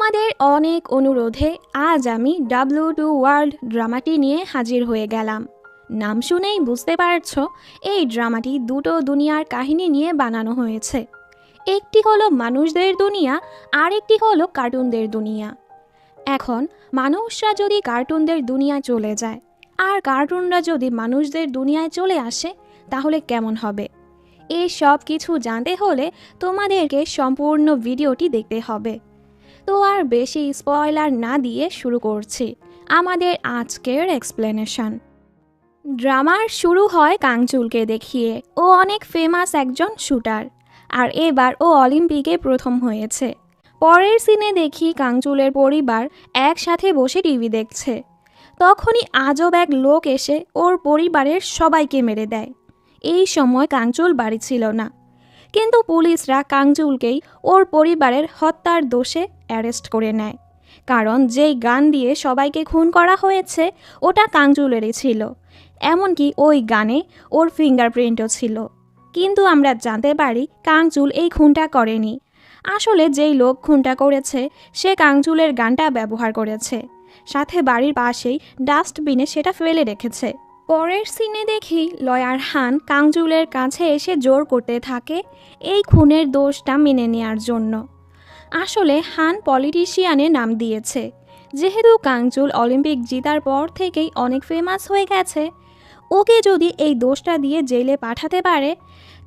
তোমাদের অনেক অনুরোধে আজ আমি W2 ওয়ার্ল্ড ড্রামাটি নিয়ে হাজির হয়ে গেলাম। নাম শুনেই বুঝতে পারছো এই ড্রামাটি দুটো দুনিয়ার কাহিনী নিয়ে বানানো হয়েছে। একটি হলো মানুষদের দুনিয়া, আর একটি হলো কার্টুনদের দুনিয়া। এখন মানুষরা যদি কার্টুনদের দুনিয়ায় চলে যায় আর কার্টুনরা যদি মানুষদের দুনিয়ায় চলে আসে তাহলে কেমন হবে? এই সব কিছু জানতে হলে তোমাদেরকে সম্পূর্ণ ভিডিওটি দেখতে হবে। তো আর বেশি স্পয়লার না দিয়ে শুরু করছি আমাদের আজকের এক্সপ্লেনেশন। ড্রামার শুরু হয় কাংচুলকে দেখিয়ে। ও অনেক ফেমাস একজন শুটার, আর এবার ও অলিম্পিকে প্রথম হয়েছে। পরের সিনে দেখি কাংচুলের পরিবার একসাথে বসে টিভি দেখছে। তখনই আজব এক লোক এসে ওর পরিবারের সবাইকে মেরে দেয়। এই সময় কাংচুল বাড়ি ছিল না, কিন্তু পুলিশরা কাংচুলকেই ওর পরিবারের হত্যার দোষে অ্যারেস্ট করে নেয়। কারণ যেই গান দিয়ে সবাইকে খুন করা হয়েছে ওটা কাংচুলেরই ছিল, এমনকি ওই গানে ওর ফিঙ্গারপ্রিন্টও ছিল। কিন্তু আমরা জানতে পারি কাংচুল এই খুনটা করেনি। আসলে যেই লোক খুনটা করেছে সে কাংচুলের গানটা ব্যবহার করেছে, সাথে বাড়ির পাশেই ডাস্টবিনে সেটা ফেলে রেখেছে। পরের সিনে দেখি লয়ার হান কাংচুলের কাছে এসে জোর করতে থাকে এই খুনের দোষটা মেনে নেওয়ার জন্য। আসলে হান পলিটিশিয়ানে নাম দিয়েছে, যেহেতু কাংচুল অলিম্পিক জেতার পর থেকেই অনেক ফেমাস হয়ে গেছে। ওকে যদি এই দোষটা দিয়ে জেলে পাঠাতে পারে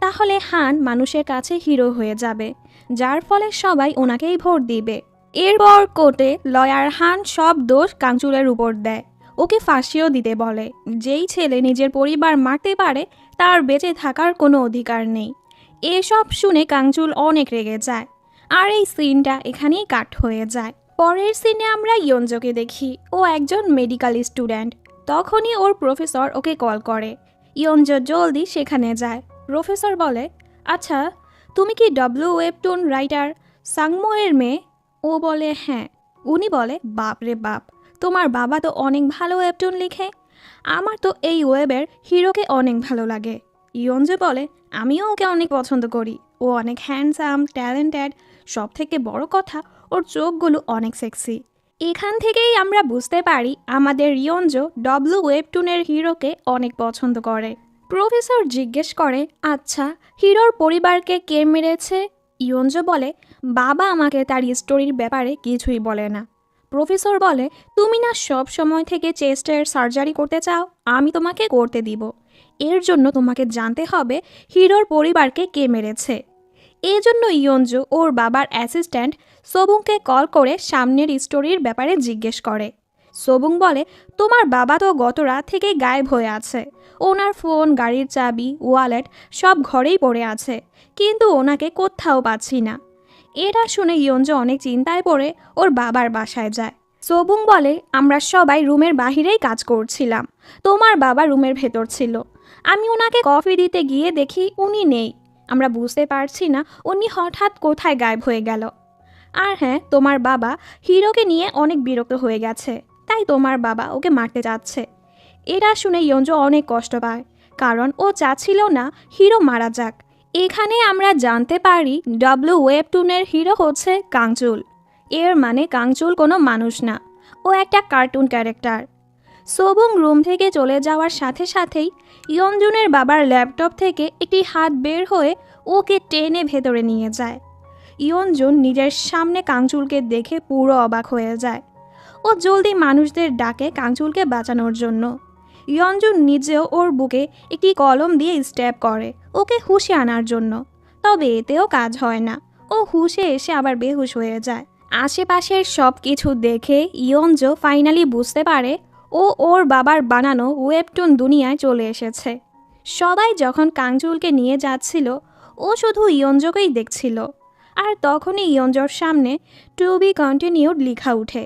তাহলে হান মানুষের কাছে হিরো হয়ে যাবে, যার ফলে সবাই ওনাকেই ভোট দিবে। এরপর কোর্টে লয়ার হান সব দোষ কাংচুলের উপর দেয়। ওকে ফাঁসিও দিতে বলে। যেই ছেলে নিজের পরিবার মারতে পারে তার বেঁচে থাকার কোনো অধিকার নেই। এসব শুনে কাংচুল অনেক রেগে যায়, আর এই সিনটা এখানেই কাট হয়ে যায়। পরের সিনে আমরা ইয়ঞ্জোকে দেখি। ও একজন মেডিকেল স্টুডেন্ট। তখনই ওর প্রফেসর ওকে কল করে। ইয়ঞ্জো জলদি সেখানে যায়। প্রফেসর বলে, আচ্ছা তুমি কি ওয়েবটুন রাইটার সাংমোয়ের মেয়ে? ও বলে হ্যাঁ। উনি বলে, বাপ রে বাপ, তোমার বাবা তো অনেক ভালো ওয়েবটুন লিখে। আমার তো এই ওয়েবের হিরোকে অনেক ভালো লাগে। ইয়ঞ্জো বলে, আমিও ওকে অনেক পছন্দ করি। ও অনেক হ্যান্ডসাম, ট্যালেন্টেড, সব থেকে বড় কথা ওর চোখগুলো অনেক সেক্সি। এখান থেকেই আমরা বুঝতে পারি আমাদের ইয়ঞ্জো ওয়েবটুনের হিরোকে অনেক পছন্দ করে। প্রফেসর জিজ্ঞেস করে, আচ্ছা হিরোর পরিবারকে কে মেরেছে? ইয়ঞ্জো বলে, বাবা আমাকে তার স্টোরির ব্যাপারে কিছুই বলে না। প্রফেসর বলে, তুমি না সব সময় থেকে চেস্টের সার্জারি করতে চাও, আমি তোমাকে করতে দিব। এর জন্য তোমাকে জানতে হবে হিরোর পরিবারকে কে মেরেছে। এজন্য ইয়ঞ্জো ওর বাবার অ্যাসিস্ট্যান্ট সোবুংকে কল করে সামনের স্টোরির ব্যাপারে জিজ্ঞেস করে। সোবুং বলে, তোমার বাবা তো গত রাত থেকেই গায়েব হয়ে আছে। ওনার ফোন, গাড়ির চাবি, ওয়ালেট সব ঘরেই পড়ে আছে, কিন্তু ওনাকে কোথাও পাচ্ছি না। এটা শুনে ইয়ঞ্জো অনেক চিন্তায় পড়ে ওর বাবার বাসায় যায়। সোবুং বলে, আমরা সবাই রুমের বাহিরেই কাজ করছিলাম, তোমার বাবা রুমের ভেতর ছিল। আমি ওনাকে কফি দিতে গিয়ে দেখি উনি নেই। আমরা বুঝতে পারছি না উনি হঠাৎ কোথায় গায়েব হয়ে গেল। আর হ্যাঁ, তোমার বাবা হিরোকে নিয়ে অনেক বিরক্ত হয়ে গেছে, তাই তোমার বাবা ওকে মারতে যাচ্ছে। এটা শুনে ইয়ঞ্জো অনেক কষ্ট পায়, কারণ ও চাচ্ছিল না হিরো মারা যাক। এখানে আমরা জানতে পারি ওয়েবটুনের হিরো হচ্ছে কাংচুল। এর মানে কাংচুল কোনো মানুষ না, ও একটা কার্টুন ক্যারেক্টার। সোবুং রুম থেকে চলে যাওয়ার সাথে সাথেই ইয়ঞ্জুনের বাবার ল্যাপটপ থেকে একটি হাত বের হয়ে ওকে টেনে ভেতরে নিয়ে যায়। ইয়ঞ্জুন নিজের সামনে কাংচুলকে দেখে পুরো অবাক হয়ে যায়। ও জলদি মানুষদের ডাকে কাংচুলকে বাঁচানোর জন্য। ইয়ঞ্জুন নিজেও ওর বুকে একটি কলম দিয়ে স্ট্যাব করে ওকে হুঁশে আনার জন্য, তবে এতেও কাজ হয় না। ও হুঁশে এসে আবার বেহুশ হয়ে যায়। আশেপাশের সব কিছু দেখে ইয়ঞ্জো ফাইনালি বুঝতে পারে ও ওর বাবার বানানো ওয়েবটুন দুনিয়ায় চলে এসেছে। সবাই যখন কাংচুলকে নিয়ে যাচ্ছিল ও শুধু ইয়ঞ্জোকেই দেখছিল, আর তখনই ইয়ঞ্জোর সামনে টু বি কন্টিনিউড লেখা উঠে।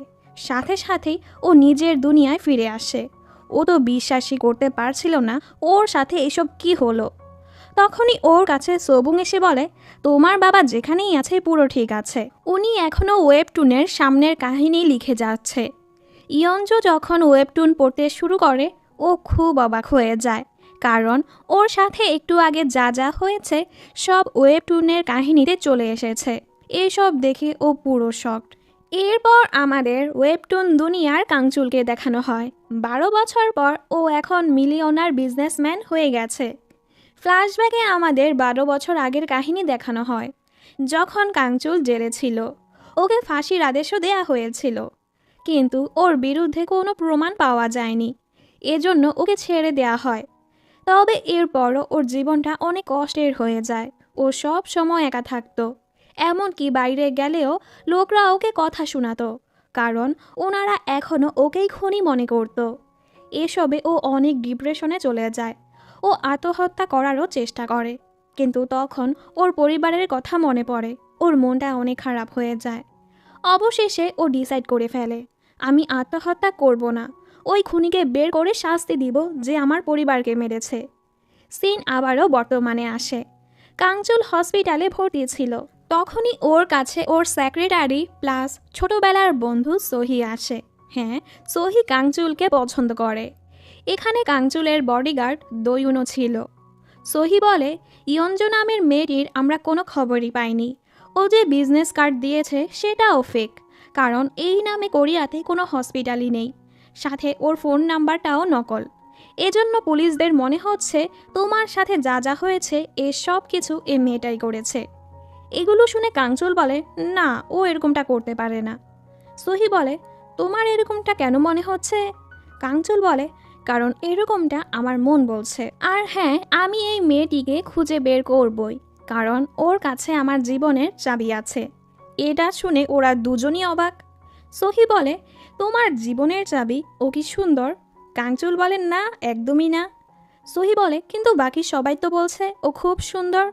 সাথে সাথেই ও নিজের দুনিয়ায় ফিরে আসে। ও তো বিশ্বাসই করতে পারছিল না ওর সাথে এসব কি হলো। তখনই ওর কাছে সোবুং এসে বলে, তোমার বাবা যেখানেই আছে পুরো ঠিক আছে, উনি এখনও ওয়েবটুনের সামনের কাহিনী লিখে যাচ্ছে। ইয়ঞ্জো যখন ওয়েবটুন পড়তে শুরু করে ও খুব অবাক হয়ে যায়, কারণ ওর সাথে একটু আগে যা যা হয়েছে সব ওয়েবটুনের কাহিনীতে চলে এসেছে। এসব দেখে ও পুরো শকড। এরপর আমাদের ওয়েবটুন দুনিয়ার কাংচুলকে দেখানো হয়। 12 বছর পর ও এখন মিলিয়নার বিজনেসম্যান হয়ে গেছে। ফ্ল্যাশব্যাকে আমাদের 12 বছর আগের কাহিনী দেখানো হয়, যখন কাংচুল জেলে ছিল। ওকে ফাঁসির আদেশও দেয়া হয়েছিল, কিন্তু ওর বিরুদ্ধে কোনো প্রমাণ পাওয়া যায়নি, এজন্য ওকে ছেড়ে দেয়া হয়। তবে এরপরও ওর জীবনটা অনেক কষ্টের হয়ে যায়। ও সব সময় একা থাকতো, এমনকি বাইরে গেলেও লোকরা ওকে কথা শোনাতো, কারণ ওনারা এখনও ওকেই খুনি মনে করত। এসবে ও অনেক ডিপ্রেশনে চলে যায়। ও আত্মহত্যা করারও চেষ্টা করে, কিন্তু তখন ওর পরিবারের কথা মনে পড়ে। ওর মনটা অনেক খারাপ হয়ে যায়। অবশেষে ও ডিসাইড করে ফেলে, আমি আত্মহত্যা করব না, ওই খুনিকে বের করে শাস্তি দিব যে আমার পরিবারকে মেরেছে। সিন আবারও বর্তমানে আসে। কাংচুল হসপিটালে ভর্তি ছিল। তখনই ওর কাছে ওর সেক্রেটারি প্লাস ছোটবেলার বন্ধু সহি আসে। হ্যাঁ, সহি কাংচুলকে পছন্দ করে। এখানে কাংচুলের বডিগার্ড দয়ুনও ছিল। সহি বলে, ইয়ঞ্জো নামের মেয়েটির আমরা কোনো খবরই পাইনি। ও যে বিজনেস কার্ড দিয়েছে সেটাও ফেক, কারণ এই নামে কোরিয়াতে কোনো হসপিটালই নেই। সাথে ওর ফোন নাম্বারটাও নকল। এজন্য পুলিশদের মনে হচ্ছে তোমার সাথে যা যা হয়েছে এসব কিছু এ মেয়েটাই করেছে। এগুলো শুনে কাংচুল বলে, না, ও এরকমটা করতে পারে না। সহি বলে, তোমার এরকমটা কেন মনে হচ্ছে? কাংচুল বলে, কারণ এরকমটা আমার মন বলছে। আর হ্যাঁ, আমি এই মেয়েটিকে খুঁজে বের করবই, কারণ ওর কাছে আমার জীবনের চাবি আছে। এটা শুনে ওরা দুজনই অবাক। সহি বলে, তোমার জীবনের চাবি? ও কি সুন্দর? কাংচুল বলে, না, একদমই না। সহি বলে, কিন্তু বাকি সবাই তো বলছে ও খুব সুন্দর।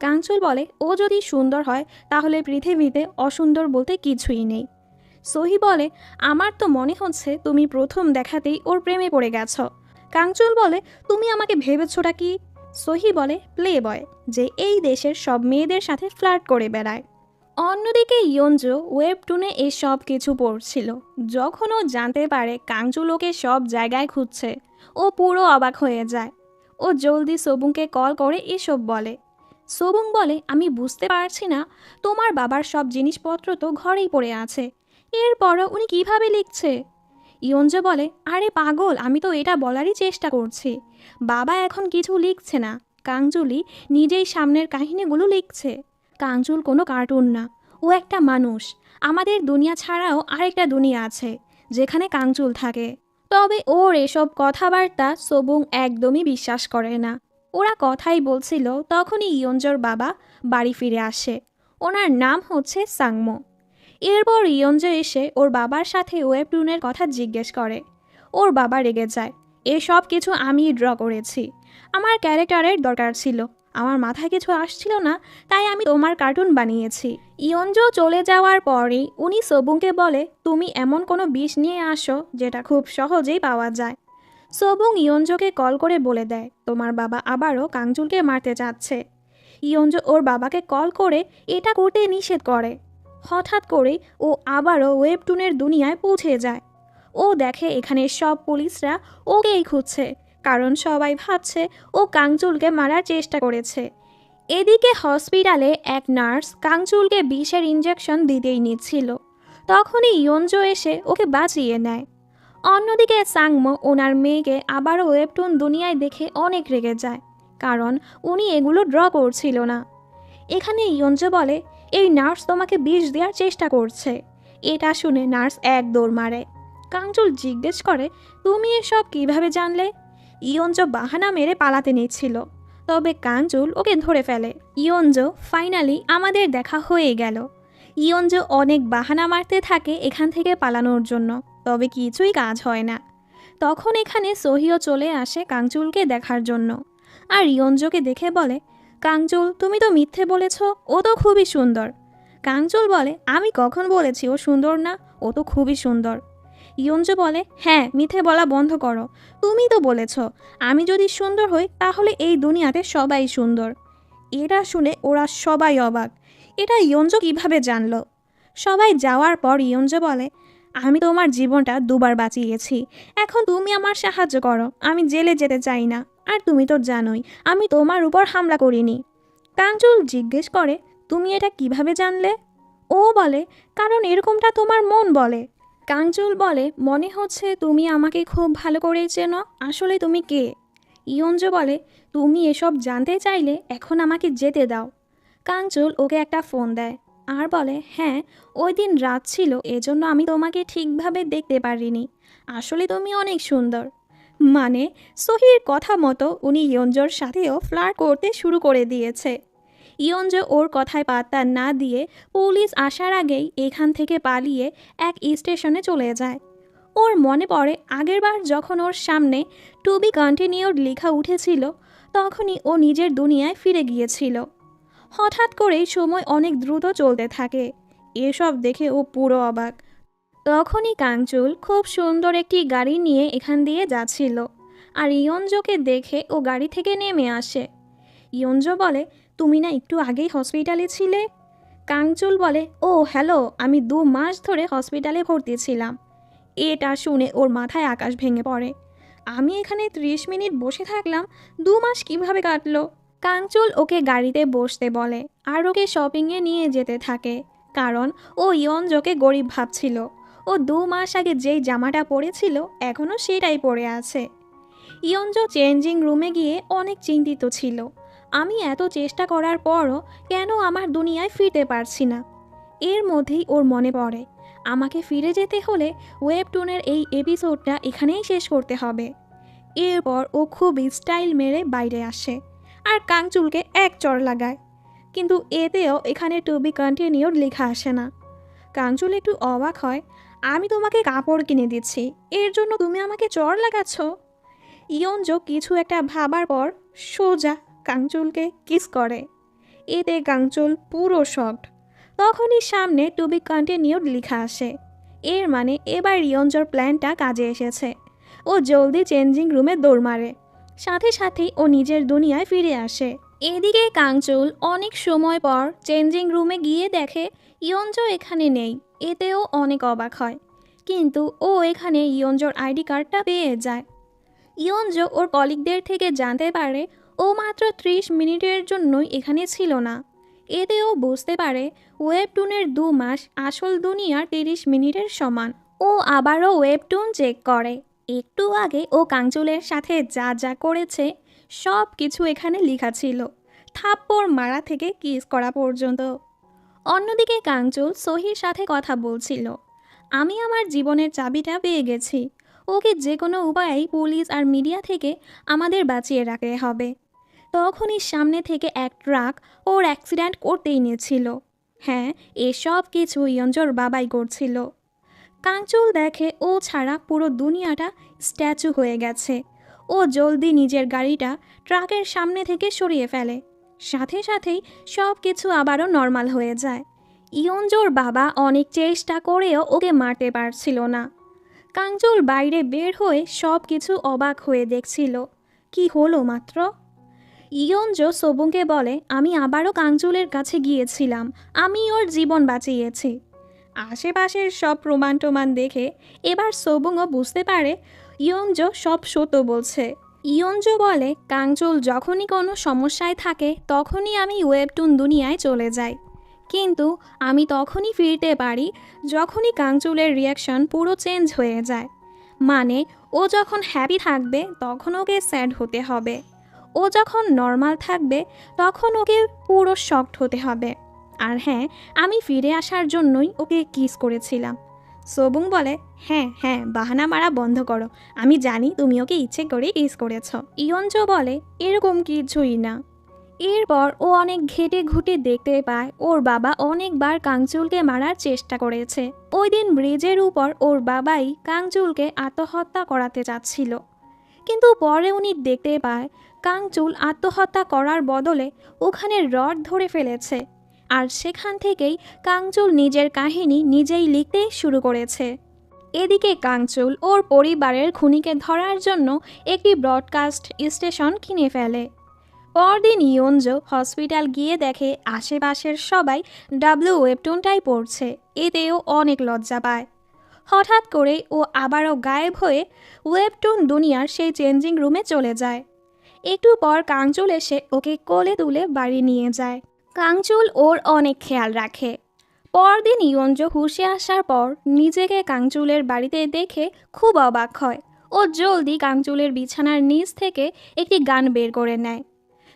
কাংচুল বলে, ও যদি সুন্দর হয় তাহলে পৃথিবীতে অসুন্দর বলতে কিছুই নেই। সহি বলে, আমার তো মনে হচ্ছে তুমি প্রথম দেখাতেই ওর প্রেমে পড়ে গেছ। কাংচুল বলে, তুমি আমাকে ভেবেছোটা কি? সহি বলে, প্লে বয়, যে এই দেশের সব মেয়েদের সাথে ফ্লার্ট করে বেড়ায়। অন্যদিকে ইয়ঞ্জো ওয়েবটুনে এই সব কিছু পড়ছিল। যখন ও জানতে পারে কাংচুল ওকে সব জায়গায় খুঁজছে, ও পুরো অবাক হয়ে যায়। ও জলদি সোবুংকে কল করে এসব বলে। সোবুং বলে, আমি বুঝতে পারছি না, তোমার বাবার সব জিনিসপত্র তো ঘরেই পড়ে আছে, এরপরও উনি কিভাবে লিখছে? ইয়ঞ্জো বলে, আরে পাগল, আমি তো এটা বলারই চেষ্টা করছি। বাবা এখন কিছু লিখছে না, কাংচুলি নিজেই সামনের কাহিনীগুলো লিখছে। কাংচুল কোনো কার্টুন না, ও একটা মানুষ। আমাদের দুনিয়া ছাড়াও আরেকটা দুনিয়া আছে যেখানে কাংচুল থাকে। তবে ওর এসব কথাবার্তা সোবুং একদমই বিশ্বাস করে না। ওরা কথাই বলছিল, তখনই ইয়ঞ্জোর বাবা বাড়ি ফিরে আসে। ওনার নাম হচ্ছে সাংমো। এরপর ইয়ঞ্জো এসে ওর বাবার সাথে ওয়েবটুনের কথা জিজ্ঞেস করে। ওর বাবা রেগে যায়, এসব কিছু আমি ড্র করেছি, আমার ক্যারেক্টারের দরকার ছিল, আমার মাথায় কিছু আসছিল না, তাই আমি তোমার কার্টুন বানিয়েছি। ইয়ঞ্জো চলে যাওয়ার পরেই উনি সোবুংকে বলে, তুমি এমন কোনো বিষ নিয়ে আসো যেটা খুব সহজেই পাওয়া যায়। সোবুং ইয়ঞ্জোকে কল করে বলে দেয়, তোমার বাবা আবারও কাংচুলকে মারতে চাচ্ছে। ইয়ঞ্জো ওর বাবাকে কল করে এটা করতে নিষেধ করে। হঠাৎ করেই ও আবারও ওয়েবটুনের দুনিয়ায় পৌঁছে যায়। ও দেখে এখানে সব পুলিশরা ওকেই খুঁজছে, কারণ সবাই ভাবছে ও কাংচুলকে মারার চেষ্টা করেছে। এদিকে হসপিটালে এক নার্স কাংচুলকে বিষের ইঞ্জেকশন দিতেই নিচ্ছিল। তখনই ইয়ঞ্জো এসে ওকে বাঁচিয়ে নেয়। অন্যদিকে সাংমো ওনার মেয়েকে আবারও ওয়েবটুন দুনিয়ায় দেখে অনেক রেগে যায়, কারণ উনি এগুলো ড্র করছিল না। এখানে ইয়ঞ্জো বলে, এই নার্স তোমাকে বিষ দেওয়ার চেষ্টা করছে। এটা শুনে নার্স এক দৌড় মারে। কাংচুল জিজ্ঞেস করে, তুমি এসব কিভাবে জানলে? ইয়ঞ্জো বাহানা মেরে পালাতে নিচ্ছিল, তবে কাংচুল ওকে ধরে ফেলে। ইয়ঞ্জো, ফাইনালি আমাদের দেখা হয়ে গেল। ইয়ঞ্জো অনেক বাহানা মারতে থাকে এখান থেকে পালানোর জন্য, তবে কিছুই কাজ হয় না। তখন এখানে সহিও চলে আসে কাংচুলকে দেখার জন্য, আর ইয়ঞ্জোকে দেখে বলে, কাংচুল, তুমি তো মিথ্যে বলেছ, ও তো খুবই সুন্দর। কাংচুল বলে, আমি কখন বলেছি ও সুন্দর না? ও তো খুবই সুন্দর। ইয়ঞ্জো বলে, হ্যাঁ, মিথ্যে বলা বন্ধ করো, তুমি তো বলেছ আমি যদি সুন্দর হই তাহলে এই দুনিয়াতে সবাই সুন্দর। এটা শুনে ওরা সবাই অবাক, এটা ইয়ঞ্জো কিভাবে জানলো? সবাই যাওয়ার পর ইয়ঞ্জো বলে, আমি তোমার জীবনটা দুবার বাঁচিয়েছি, এখন তুমি আমার সাহায্য করো, আমি জেলে যেতে চাই না, আর তুমি তো জানোই আমি তোমার উপর হামলা করিনি। কাঞ্চুল জিজ্ঞেস করে, তুমি এটা কিভাবে জানলে? ও বলে, কারণ এরকমটা তোমার মন বলে। কাঞ্চুল বলে, মনে হচ্ছে তুমি আমাকে খুব ভালো করেই চেনো, আসলে তুমি কে? ইয়ঞ্জো বলে, তুমি এসব জানতে চাইলে এখন আমাকে যেতে দাও। কাঞ্চুল ওকে একটা ফোন দেয় আর বলে, হ্যাঁ, ওই দিন রাত ছিল, এজন্য আমি তোমাকে ঠিকভাবে দেখতে পারিনি। আসলে তুমি অনেক সুন্দর। মানে সহির কথা মতো উনি ইয়ঞ্জোর সাথেও ফ্লার্ট করতে শুরু করে দিয়েছে। ইয়ঞ্জো ওর কথায় পাত্তা না দিয়ে পুলিশ আসার আগেই এখান থেকে পালিয়ে এক স্টেশনে চলে যায়। ওর মনে পড়ে আগেরবার যখন ওর সামনে টু বি কন্টিনিউড লেখা উঠেছিল, তখনই ও নিজের দুনিয়ায় ফিরে গিয়েছিল। হঠাৎ করেই সময় অনেক দ্রুত চলতে থাকে। এসব দেখে ও পুরো অবাক। তখনই কাঞ্চুল খুব সুন্দর একটি গাড়ি নিয়ে এখান দিয়ে যাচ্ছিল, আর ইয়ঞ্জোকে দেখে ও গাড়ি থেকে নেমে আসে। ইয়ঞ্জো বলে, তুমি না একটু আগেই হসপিটালে ছিলে? কাঞ্চুল বলে, ও হ্যালো, আমি 2 মাস ধরে হসপিটালে ভর্তি ছিলাম। এটা শুনে ওর মাথায় আকাশ ভেঙে পড়ে। আমি এখানে 30 মিনিট বসে থাকলাম, 2 মাস কিভাবে কাটলো? কাঞ্চুল ওকে গাড়িতে বসতে বলে আর ওকে শপিংয়ে নিয়ে যেতে থাকে, কারণ ও ইয়ঞ্জোকে গরিব ভাবছিল। ও 2 মাস আগে যেই জামাটা পরেছিল এখনও সেটাই পরে আছে। ইয়ঞ্জো চেঞ্জিং রুমে গিয়ে অনেক চিন্তিত ছিল। আমি এত চেষ্টা করার পরও কেন আমার দুনিয়ায় ফিরতে পারছি না? এর মধ্যেই ওর মনে পড়ে, আমাকে ফিরে যেতে হলে ওয়েবটুনের এই এপিসোডটা এখানেই শেষ করতে হবে। এরপর ও খুব স্টাইল মেরে বাইরে আসে আর কাঞ্চুলকে এক চড় লাগায়, কিন্তু এতেও এখানে টু বি কন্টিনিউড লেখা আসে না। কাঞ্চুল একটু অবাক হয়, আমি তোমাকে কাপড় কিনে দিচ্ছি, এর জন্য তুমি আমাকে চড় লাগাচ্ছ? ইয়ঞ্জো কিছু একটা ভাবার পর সোজা কাঞ্চুলকে কিস করে। এতে কাঞ্চুল পুরো শকড। তখনই সামনে টু বি কন্টিনিউড লেখা আসে। এর মানে এবার ইয়ঞ্জোর প্ল্যানটা কাজে এসেছে। ও জলদি চেঞ্জিং রুমে দৌড় মারে, সাথে সাথেই ও নিজের দুনিয়ায় ফিরে আসে। এদিকে কাঞ্চুল অনেক সময় পর চেঞ্জিং রুমে গিয়ে দেখে ইয়ঞ্জো এখানে নেই। এতেও অনেক অবাক হয়, কিন্তু ও এখানে ইয়ঞ্জোর আইডি কার্ডটা পেয়ে যায়। ইয়ঞ্জো ওর কলিগদের থেকে জানতে পারে ও মাত্র 30 মিনিটের জন্যই এখানে ছিল না। এতে ও বুঝতে পারে ওয়েবটুনের 2 মাস আসল দুনিয়ার 30 মিনিটের সমান। ও আবারও ওয়েবটুন চেক করে। একটু আগে ও কাঞ্চুলের সাথে যা যা করেছে সব কিছু এখানে লেখা ছিল, থাপ্পড় মারা থেকে কিস করা পর্যন্ত। অন্যদিকে কাঞ্চুল সহির সাথে কথা বলছিল, আমি আমার জীবনের চাবিটা পেয়ে গেছি। ওকে যে কোনো উপায়েই পুলিশ আর মিডিয়া থেকে আমাদের বাঁচিয়ে রাখতে হবে। তখনই সামনে থেকে এক ট্রাক ওর অ্যাক্সিডেন্ট করতেই নিয়েছিল। হ্যাঁ, এসব কিছু ইয়ঞ্জোর বাবাই করছিল। কাঞ্চুল দেখে ও ছাড়া পুরো দুনিয়াটা স্ট্যাচু হয়ে গেছে। ও জলদি নিজের গাড়িটা ট্রাকের সামনে থেকে সরিয়ে ফেলে, সাথে সাথেই সব কিছু আবারও নর্মাল হয়ে যায়। ইয়ঞ্জোর বাবা অনেক চেষ্টা করেও ওকে মারতে পারছিল না। কাঞ্চুল বাইরে বের হয়ে সব কিছু অবাক হয়ে দেখছিল, কি হলো মাত্র। ইয়ঞ্জো সোবুংকে বলে, আমি আবারও কাঞ্চুলের কাছে গিয়েছিলাম, আমি ওর জীবন বাঁচিয়েছি। আশেপাশের সব প্রমাণ টমান দেখে এবার সোবুংও বুঝতে পারে ইয়ঞ্জো সব সত্য বলছে। ইয়ঞ্জো বলে, কাঞ্চুল যখনই কোনো সমস্যায় থাকে তখনই আমি ওয়েবটুন দুনিয়ায় চলে যাই, কিন্তু আমি তখনই ফিরতে পারি যখনই কাঞ্চুলের রিয়াকশন পুরো চেঞ্জ হয়ে যায়। মানে ও যখন হ্যাপি থাকবে তখন ওকে স্যাড হতে হবে, ও যখন নর্মাল থাকবে তখন ওকে পুরো শকড হতে হবে। আর হ্যাঁ, আমি ফিরে আসার জন্যই ওকে কিস করেছিলাম। সোবুং বলে, হ্যাঁ হ্যাঁ, বাহানা মারা বন্ধ করো, আমি জানি তুমি ওকে ইচ্ছে করে কিস করেছ। ইয়ঞ্জো বলে, এরকম কিছুই না। এরপর ও অনেক ঘেটে ঘুটে দেখতে পায় ওর বাবা অনেকবার কাঞ্চুলকে মারার চেষ্টা করেছে। ওই দিন ব্রিজের উপর ওর বাবাই কাঞ্চুলকে আত্মহত্যা করাতে চাচ্ছিল, কিন্তু পরে উনি দেখতে পায় কাঞ্চুল আত্মহত্যা করার বদলে ওখানে রড ধরে ফেলেছে, আর সেখান থেকেই কাঞ্চুল নিজের কাহিনী নিজেই লিখতে শুরু করেছে। এদিকে কাঞ্চুল ওর পরিবারের খুনিকে ধরার জন্য একটি ব্রডকাস্ট স্টেশন কিনে ফেলে। পরদিন ইয়ঞ্জো হসপিটাল গিয়ে দেখে আশেপাশের সবাই ডাব্লিউ ওয়েবটুনটাই পড়ছে। এতেও অনেক লজ্জা পায়। হঠাৎ করে ও আবারও গায়েব হয়ে ওয়েবটুন দুনিয়ার সেই চেঞ্জিং রুমে চলে যায়। একটু পর কাঞ্চুল এসে ওকে কোলে তুলে বাড়ি নিয়ে যায়। কাঞ্চুল ওর অনেক খেয়াল রাখে। পরদিন ইয়ঞ্জ হুঁশে আসার পর নিজেকে কাঞ্চুলের বাড়িতে দেখে খুব অবাক হয়। ও জলদি কাঞ্চুলের বিছানার নিচ থেকে একটি গান বের করে নেয়।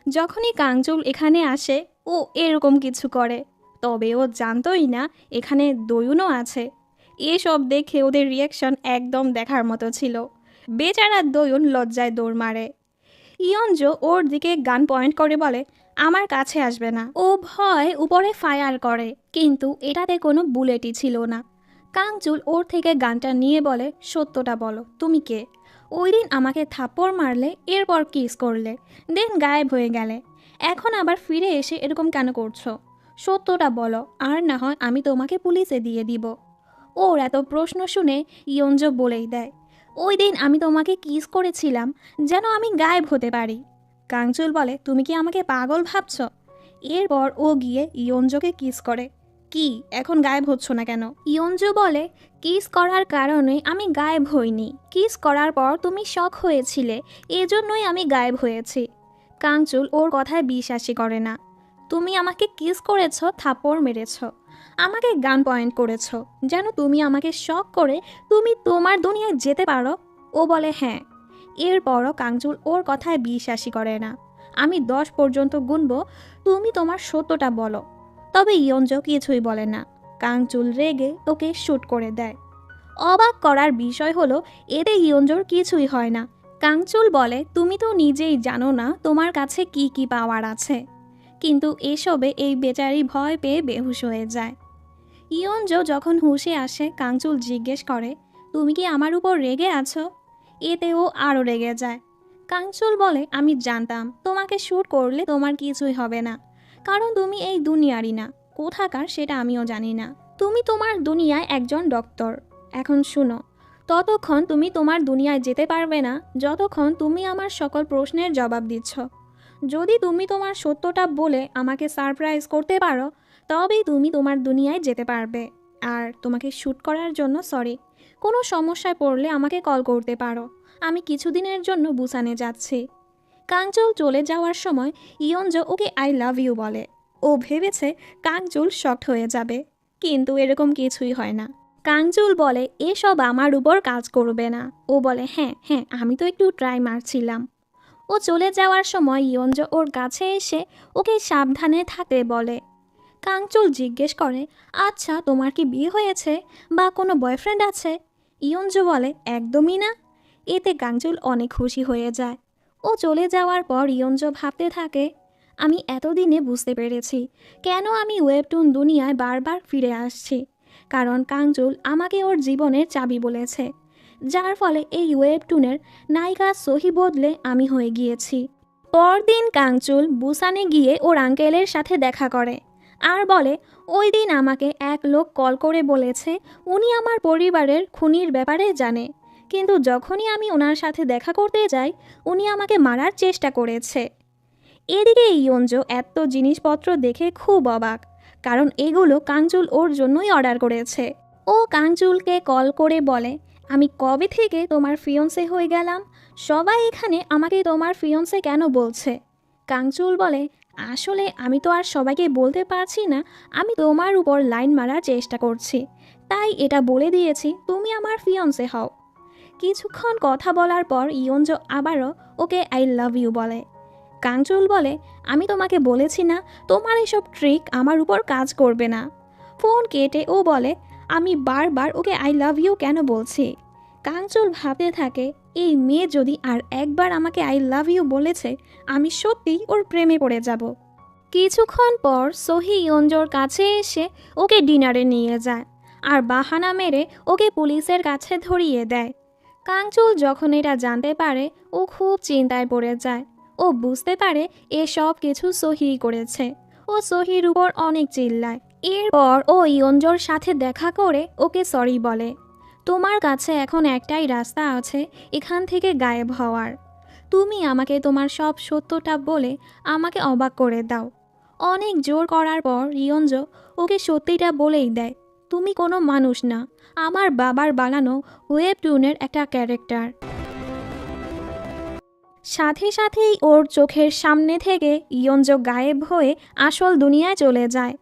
যখনই কাঞ্চুল এখানে আসে ও এরকম কিছু করে, তবে ও জানতই না এখানে দয়ুনও আছে। এসব দেখে ওদের রিয়াকশন একদম দেখার মতো ছিল। বেচারা দয়ুন লজ্জায় দৌড় মারে। ইয়ঞ্জ ওর দিকে গান পয়েন্ট করে বলে, আমার কাছে আসবে না। ও ভয় উপরে ফায়ার করে, কিন্তু এটাতে কোনো বুলেটই ছিল না। কাঞ্চুল ওর থেকে গানটা নিয়ে বলে, সত্যটা বলো, তুমি কে? ওই দিন আমাকে থাপ্পড় মারলে, এরপর কিস করলে, দেন গায়েব হয়ে গেলে, এখন আবার ফিরে এসে এরকম কেন করছো? সত্যটা বলো, আর না হয় আমি তোমাকে পুলিশে দিয়ে দিব। ওর এত প্রশ্ন শুনে ইয়ঞ্জ বলেই দেয়, ওই দিন আমি তোমাকে কিস করেছিলাম যেন আমি গায়েব হতে পারি। কাঞ্চুল বলে, তুমি কি আমাকে পাগল ভাবছ? এরপর ও গিয়ে ইয়ঞ্জকে কিস করে। কি, এখন গায়েব হচ্ছ না কেন? ইয়ঞ্জ বলে, কিস করার কারণে আমি গায়েব হইনি, কিস করার পর তুমি শক হয়েছিলে, এজন্যই আমি গায়েব হয়েছি। কাঞ্চুল ওর কথায় বিশ্বাসই করে না। তুমি আমাকে কিস করেছ, থাপ্পড় মেরেছ, আমাকে গান পয়েন্ট করেছ, যেন তুমি আমাকে শক করে তুমি তোমার দুনিয়ায় যেতে পারো। ও বলে হ্যাঁ। এরপরও কাঞ্চুল ওর কথায় বিশ্বাসই করে না। আমি 10 পর্যন্ত গুনব, তুমি তোমার সত্যটা বলো। তবে ইয়ঞ্জ কিছুই বলে না। কাঞ্চুল রেগে ওকে শ্যুট করে দেয়। অবাক করার বিষয় হলো, এতে ইয়ঞ্জর কিছুই হয় না। কাঞ্চুল বলে, তুমি তো নিজেই জানো না তোমার কাছে কি কি পাওয়ার আছে। কিন্তু এসবে এই বেচারি ভয় পেয়ে বেহুশ হয়ে যায়। ইয়ঞ্জ যখন হুঁশে আসে, কাঞ্চুল জিজ্ঞেস করে, তুমি কি আমার উপর রেগে আছো? এতে ও আরও রেগে যায়। কাঞ্চুল বলে, আমি জানতাম তোমাকে শ্যুট করলে তোমার কিছুই হবে না, কারণ তুমি এই দুনিয়ারই না, কোথাকার সেটা আমিও জানি না। তুমি তোমার দুনিয়ায় একজন ডক্টর। এখন শুনো, ততক্ষণ তুমি তোমার দুনিয়ায় যেতে পারবে না যতক্ষণ তুমি আমার সকল প্রশ্নের জবাব দিচ্ছ। যদি তুমি তোমার সত্যটা বলে আমাকে সারপ্রাইজ করতে পারো, তবেই তুমি তোমার দুনিয়ায় যেতে পারবে। আর তোমাকে শ্যুট করার জন্য সরি। কোনো সমস্যায় পড়লে আমাকে কল করতে পারো। আমি কিছুদিনের জন্য বুসানে যাচ্ছি। কাঞ্চুল চলে যাওয়ার সময় ইয়ঞ্জ ওকে আই লাভ ইউ বলে। ও ভেবেছে কাঞ্চুল শকড হয়ে যাবে, কিন্তু এরকম কিছুই হয় না। কাঞ্চুল বলে, এসব আমার উপর কাজ করবে না। ও বলে, হ্যাঁ হ্যাঁ, আমি তো একটু ট্রাই মারছিলাম। ও চলে যাওয়ার সময় ইয়ঞ্জ ওর কাছে এসে ওকে সাবধানে থাকতে বলে। কাঞ্চুল জিজ্ঞেস করে, আচ্ছা তোমার কি বিয়ে হয়েছে বা কোনো বয়ফ্রেন্ড আছে? ইয়ঞ্জ বলে, একদমই না। এতে কাঞ্চুল অনেক খুশি হয়ে যায়। ও চলে যাওয়ার পর ইয়ঞ্জ ভাবতে থাকে, আমি এতদিনে বুঝতে পেরেছি কেন আমি ওয়েবটুন দুনিয়ায় বারবার ফিরে আসছি। কারণ কাঞ্চুল আমাকে ওর জীবনের চাবি বলেছে, যার ফলে এই ওয়েবটুনের নায়িকা সহি বদলে আমি হয়ে গিয়েছি। পরদিন কাঞ্চুল বুসানে গিয়ে ওর আঙ্কেলের সাথে দেখা করে আর বলে, ওই দিন আমাকে এক লোক কল করে বলেছে উনি আমার পরিবারের খুনির ব্যাপারে জানে, কিন্তু যখনই আমি ওনার সাথে দেখা করতে যাই উনি আমাকে মারার চেষ্টা করেছে। এদিকে ইয়ঞ্জ এত জিনিসপত্র দেখে খুব অবাক, কারণ এগুলো কাঞ্চুল ওর জন্যই অর্ডার করেছে। ও কাঞ্চুলকে কল করে বলে, আমি কবে থেকে তোমার ফিয়ন্সে হয়ে গেলাম? সবাই এখানে আমাকে তোমার ফিয়ন্সে কেন বলছে? কাঞ্চুল বলে, আসলে আমি তো আর সবাইকে বলতে পারছি না আমি তোমার উপর লাইন মারার চেষ্টা করছি, তাই এটা বলে দিয়েছি তুমি আমার ফিয়ন্সে হও। কিছুক্ষণ কথা বলার পর ইয়ঞ্জ আবারও ওকে আই লাভ ইউ বলে। কাঞ্চুল বলে, আমি তোমাকে বলেছি না তোমার এসব ট্রিক আমার উপর কাজ করবে না। ফোন কেটে ও বলে, আমি বারবার ওকে আই লাভ ইউ কেন বলছি। কাঞ্চুল ভাবতে থাকে, এই মেয়ে যদি আর একবার আমাকে আই লাভ ইউ বলেছে, আমি সত্যিই ওর প্রেমে পড়ে যাব। কিছুক্ষণ পর সহি ইয়ঞ্জর কাছে এসে ওকে ডিনারে নিয়ে যায় আর বাহানা মেরে ওকে পুলিশের কাছে ধরিয়ে দেয়। কাঞ্চুল যখন এটা জানতে পারে ও খুব চিন্তায় পড়ে যায়। ও বুঝতে পারে এসব কিছু সহি করেছে। ও সহির উপর অনেক চিল্লায়। এরপর ও ইয়ঞ্জর সাথে দেখা করে ওকে সরি বলে। তোমার কাছে এখন একটাই রাস্তা আছে এখান থেকে গায়েব হওয়ার। তুমি আমাকে তোমার সব সত্যটা বলে আমাকে অবাক করে দাও। অনেক জোর করার পর ইয়ঞ্জ ওকে সত্যিটা বলেই দেয়, তুমি কোনো মানুষ না, আমার বাবার বানানো ওয়েবটুনের একটা ক্যারেক্টার। সাথে সাথেই ওর চোখের সামনে থেকে ইয়ঞ্জ গায়েব হয়ে আসল দুনিয়ায় চলে যায়।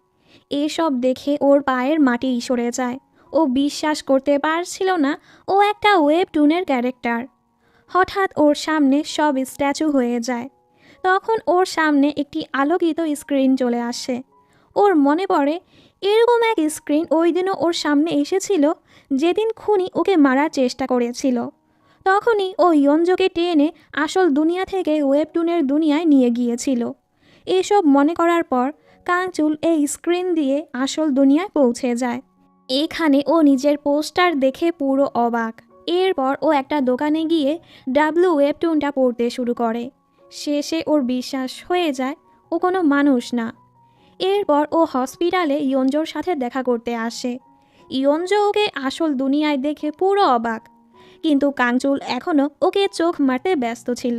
এসব দেখে ওর পায়ের মাটি সরে যায়। ও বিশ্বাস করতে পারছিল না ও একটা ওয়েবটুনের ক্যারেক্টার। হঠাৎ ওর সামনে সব স্ট্যাচু হয়ে যায়। তখন ওর সামনে একটি আলোকিত স্ক্রিন চলে আসে। ওর মনে পড়ে এরকম এক স্ক্রিন ওই দিনও ওর সামনে এসেছিল যেদিন খুনি ওকে মারার চেষ্টা করেছিল। তখনই ও ইয়ঞ্জোকে টেনে আসল দুনিয়া থেকে ওয়েবটুনের দুনিয়ায় নিয়ে গিয়েছিল। এসব মনে করার পর কাংচুল এই স্ক্রিন দিয়ে আসল দুনিয়ায় পৌঁছে যায়। এখানে ও নিজের পোস্টার দেখে পুরো অবাক। এরপর ও একটা দোকানে গিয়ে ডাব্লু ওয়েবটুনটা পড়তে শুরু করে। শেষে ওর বিশ্বাস হয়ে যায় ও কোনো মানুষ না। এরপর ও হসপিটালে ইয়ঞ্জোর সাথে দেখা করতে আসে। ইয়ঞ্জো ওকে আসল দুনিয়ায় দেখে পুরো অবাক, কিন্তু কাংচুল এখনও ওকে চোখ মারতে ব্যস্ত ছিল।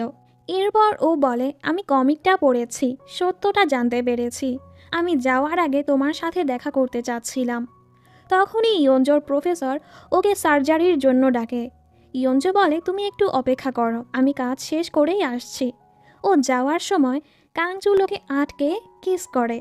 এরপর ও বলে, আমি কমিকটা পড়েছি, সত্যটা জানতে পেরেছি। আমি যাওয়ার আগে তোমার সাথে দেখা করতে চাচ্ছিলাম। তখনই ইয়ঞ্জোর প্রফেসর ওকে সার্জারির জন্য ডাকে। ইয়ঞ্জো বলে, তুমি একটু অপেক্ষা করো, আমি কাজ শেষ করেই আসছি। ও যাওয়ার সময় কাংচুল ওকে আটকে কিস করে।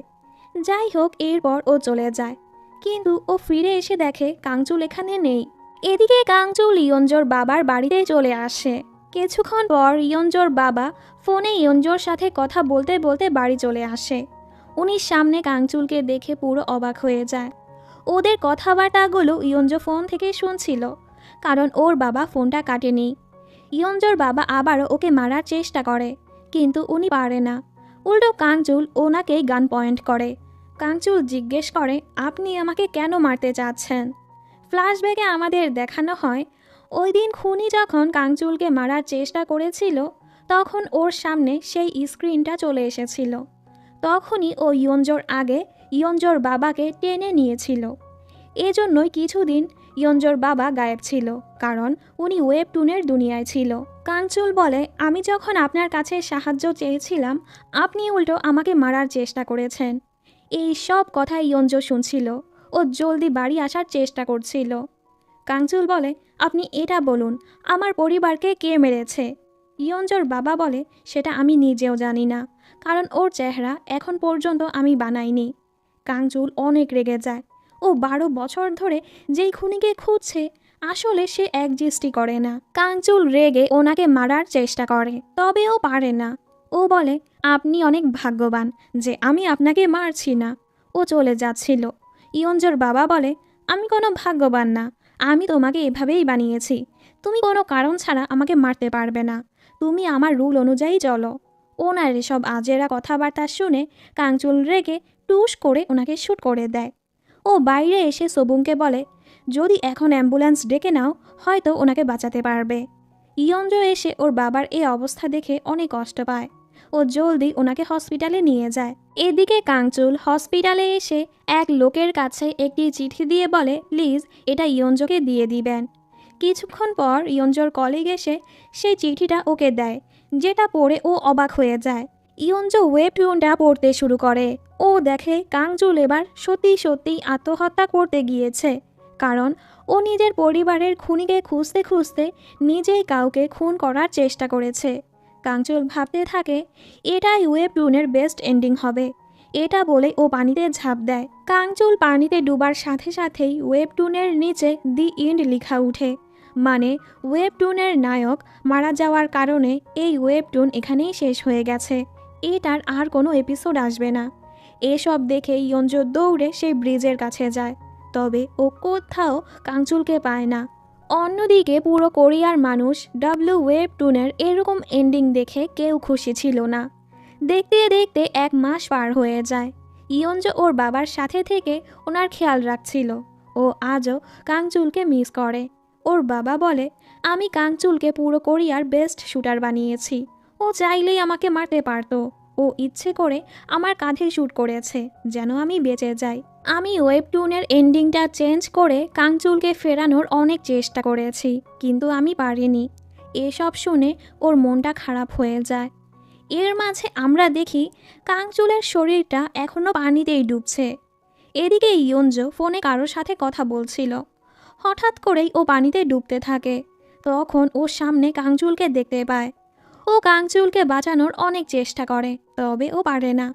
যাই হোক, এরপর ও চলে যায়, কিন্তু ও ফিরে এসে দেখে কাংচুল এখানে নেই। এদিকে কাংচুল ইয়ঞ্জোর বাবার বাড়িতে চলে আসে। কিছুক্ষণ পর ইয়ঞ্জোর বাবা ফোনে ইয়ঞ্জোর সাথে কথা বলতে বলতে বাড়ি চলে আসে। উনি সামনে কাংচুলকে দেখে পুরো অবাক হয়ে যায়। ওদের কথাবার্তাগুলো ইয়ঞ্জো ফোন থেকে শুনছিল, কারণ ওর বাবা ফোনটা কাটেনি। ইয়ঞ্জোর বাবা আবারও ওকে মারার চেষ্টা করে, কিন্তু উনি পারে না। উল্টো কাংচুল ওনাকেই গান পয়েন্ট করে। কাংচুল জিজ্ঞেস করে, আপনি আমাকে কেন মারতে চাচ্ছেন? ফ্ল্যাশব্যাকে আমাদের দেখানো হয় ওই দিন খুনি যখন কাংচুলকে মারার চেষ্টা করেছিল তখন ওর সামনে সেই স্ক্রিনটা চলে এসেছিল। তখনই ও ইয়ঞ্জোর আগে ইয়ঞ্জোর বাবাকে টেনে নিয়েছিল। এজন্যই কিছুদিন ইয়ঞ্জোর বাবা গায়েব ছিল, কারণ উনি ওয়েবটুনের দুনিয়ায় ছিল। কাংচুল বলে, আমি যখন আপনার কাছে সাহায্য চেয়েছিলাম আপনি উল্টো আমাকে মারার চেষ্টা করেছেন। এই সব কথা ইয়ঞ্জো শুনছিল। ও জলদি বাড়ি আসার চেষ্টা করছিল। কাংচুল বলে, আপনি এটা বলুন, আমার পরিবারকে কে মেরেছে? ইয়ঞ্জোর বাবা বলে, সেটা আমি নিজেও জানি না, কারণ ওর চেহারা এখন পর্যন্ত আমি বানাইনি। কাংচুল অনেক রেগে যায়। ও 12 বছর ধরে যেই খুনিকে খুঁজছে আসলে সে একজিস্টই করে না। কাংচুল রেগে ওনাকে মারার চেষ্টা করে, তবে ও পারে না। ও বলে, আপনি অনেক ভাগ্যবান যে আমি আপনাকে মারছি না। ও চলে যাচ্ছিল। ইয়ঞ্জোর বাবা বলে, আমি কোনো ভাগ্যবান না, আমি তোমাকে এভাবেই বানিয়েছি। তুমি কোনো কারণ ছাড়া আমাকে মারতে পারবে না, তুমি আমার রুল অনুযায়ী চলো। ওনার এসব আজেরা কথাবার্তা শুনে কাংচুল রেগে টুস করে ওনাকে শ্যুট করে দেয়। ও বাইরে এসে সোবুংকে বলে, যদি এখন অ্যাম্বুলেন্স ডেকে নাও হয়তো ওনাকে বাঁচাতে পারবে। ইয়ঞ্জো এসে ওর বাবার এই অবস্থা দেখে অনেক কষ্ট পায়। ও জলদি ওনাকে হসপিটালে নিয়ে যায়। এদিকে কাংচুল হসপিটালে এসে এক লোকের কাছে একটি চিঠি দিয়ে বলে, প্লিজ এটা ইয়ঞ্জোকে দিয়ে দিবেন। কিছুক্ষণ পর ইয়ঞ্জোর কলিগ এসে সেই চিঠিটা ওকে দেয়, যেটা পড়ে ও অবাক হয়ে যায়। ইয়ঞ্জো ওয়েবটুনটা পড়তে শুরু করে। ও দেখে কাংচুল এবার সত্যি সত্যি আত্মহত্যা করতে গিয়েছে, কারণ ও নিজের পরিবারের খুনিকে খুঁজতে খুঁজতে নিজেই কাউকে খুন করার চেষ্টা করেছে। কাংচুল ভাবতে থাকে এটাই ওয়েবটুনের বেস্ট এন্ডিং হবে। এটা বলে ও পানিতে ঝাঁপ দেয়। কাংচুল পানিতে ডুবার সাথে সাথেই ওয়েবটুনের নিচে দি এন্ড লেখা উঠে, মানে ওয়েবটুনের নায়ক মারা যাওয়ার কারণে এই ওয়েবটুন এখানেই শেষ হয়ে গেছে, এটার আর কোনো এপিসোড আসবে না। এসব দেখে ইয়ঞ্জো দৌড়ে সেই ব্রিজের কাছে যায়, তবে ও কোথাও কাংচুলকে পায় না। অন্যদিকে পুরো কোরিয়ার মানুষ ডাব্লু ওয়েবটুনের এরকম এন্ডিং দেখে কেউ খুশি ছিল না। দেখতে দেখতে 1 মাস পার হয়ে যায়। ইয়ঞ্জো ওর বাবার সাথে থেকে ওনার খেয়াল রাখছিল। ও আজও কাংচুলকে মিস করে। ওর বাবা বলে, আমি কাংচুলকে পুরো কোরিয়ার বেস্ট শুটার বানিয়েছি। ও চাইলেই আমাকে মারতে পারতো। ও ইচ্ছে করে আমার কাঁধে শ্যুট করেছে যেন আমি বেঁচে যাই। আমি ওয়েবটুনের এন্ডিংটা চেঞ্জ করে কাংচুলকে ফেরানোর অনেক চেষ্টা করেছি, কিন্তু আমি পারিনি। এসব শুনে ওর মনটা খারাপ হয়ে যায়। এর মাঝে আমরা দেখি কাংচুলের শরীরটা এখনও পানিতেই ডুবছে। এদিকে ইয়ঞ্জো ফোনে কারোর সাথে কথা বলছিল। হঠাৎ করেই ও পানিতে ডুবতে থাকে। তখন ওর সামনে কাংচুলকে দেখতে পায়। ও কাংচুলকে বাঁচানোর অনেক চেষ্টা করে, তবে ও পারে না।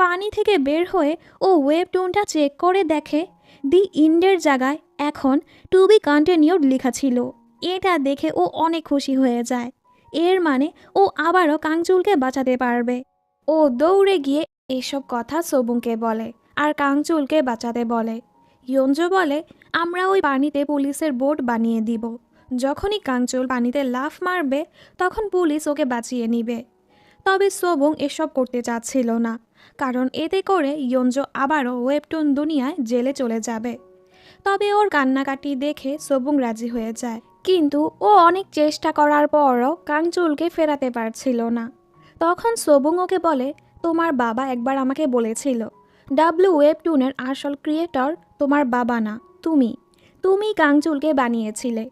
পানি থেকে বের হয়ে ও ওয়েবটুনটা চেক করে দেখে দি ইন্ডের জায়গায় এখন টু বি কন্টিনিউড লেখা ছিল। এটা দেখে ও অনেক খুশি হয়ে যায়। এর মানে ও আবারও কাংচুলকে বাঁচাতে পারবে। ও দৌড়ে গিয়ে এসব কথা সোবুংকে বলে আর কাংচুলকে বাঁচাতে বলে। ইয়ঞ্জো বলে, আমরা ওই পানিতে পুলিশের বোট বানিয়ে দিব। যখনই কাংচুল পানিতে লাফ মারবে তখন পুলিশ ওকে বাঁচিয়ে নিবে। তবে সোবুং এসব করতে চাচ্ছিল না, কারণ এতে করে ইয়ঞ্জো আবারও ওয়েবটুন দুনিয়ায় জেলে চলে যাবে। তবে ওর কান্নাকাটি দেখে সোবুং রাজি হয়ে যায়, কিন্তু ও অনেক চেষ্টা করার পরও কাংচুলকে ফেরাতে পারছিল না। তখন সোবুং ওকে বলে, তোমার বাবা একবার আমাকে বলেছিল ওয়েবটুনের আসল ক্রিয়েটর তোমার বাবা না, তুমি কাংচুলকে বানিয়েছিলে।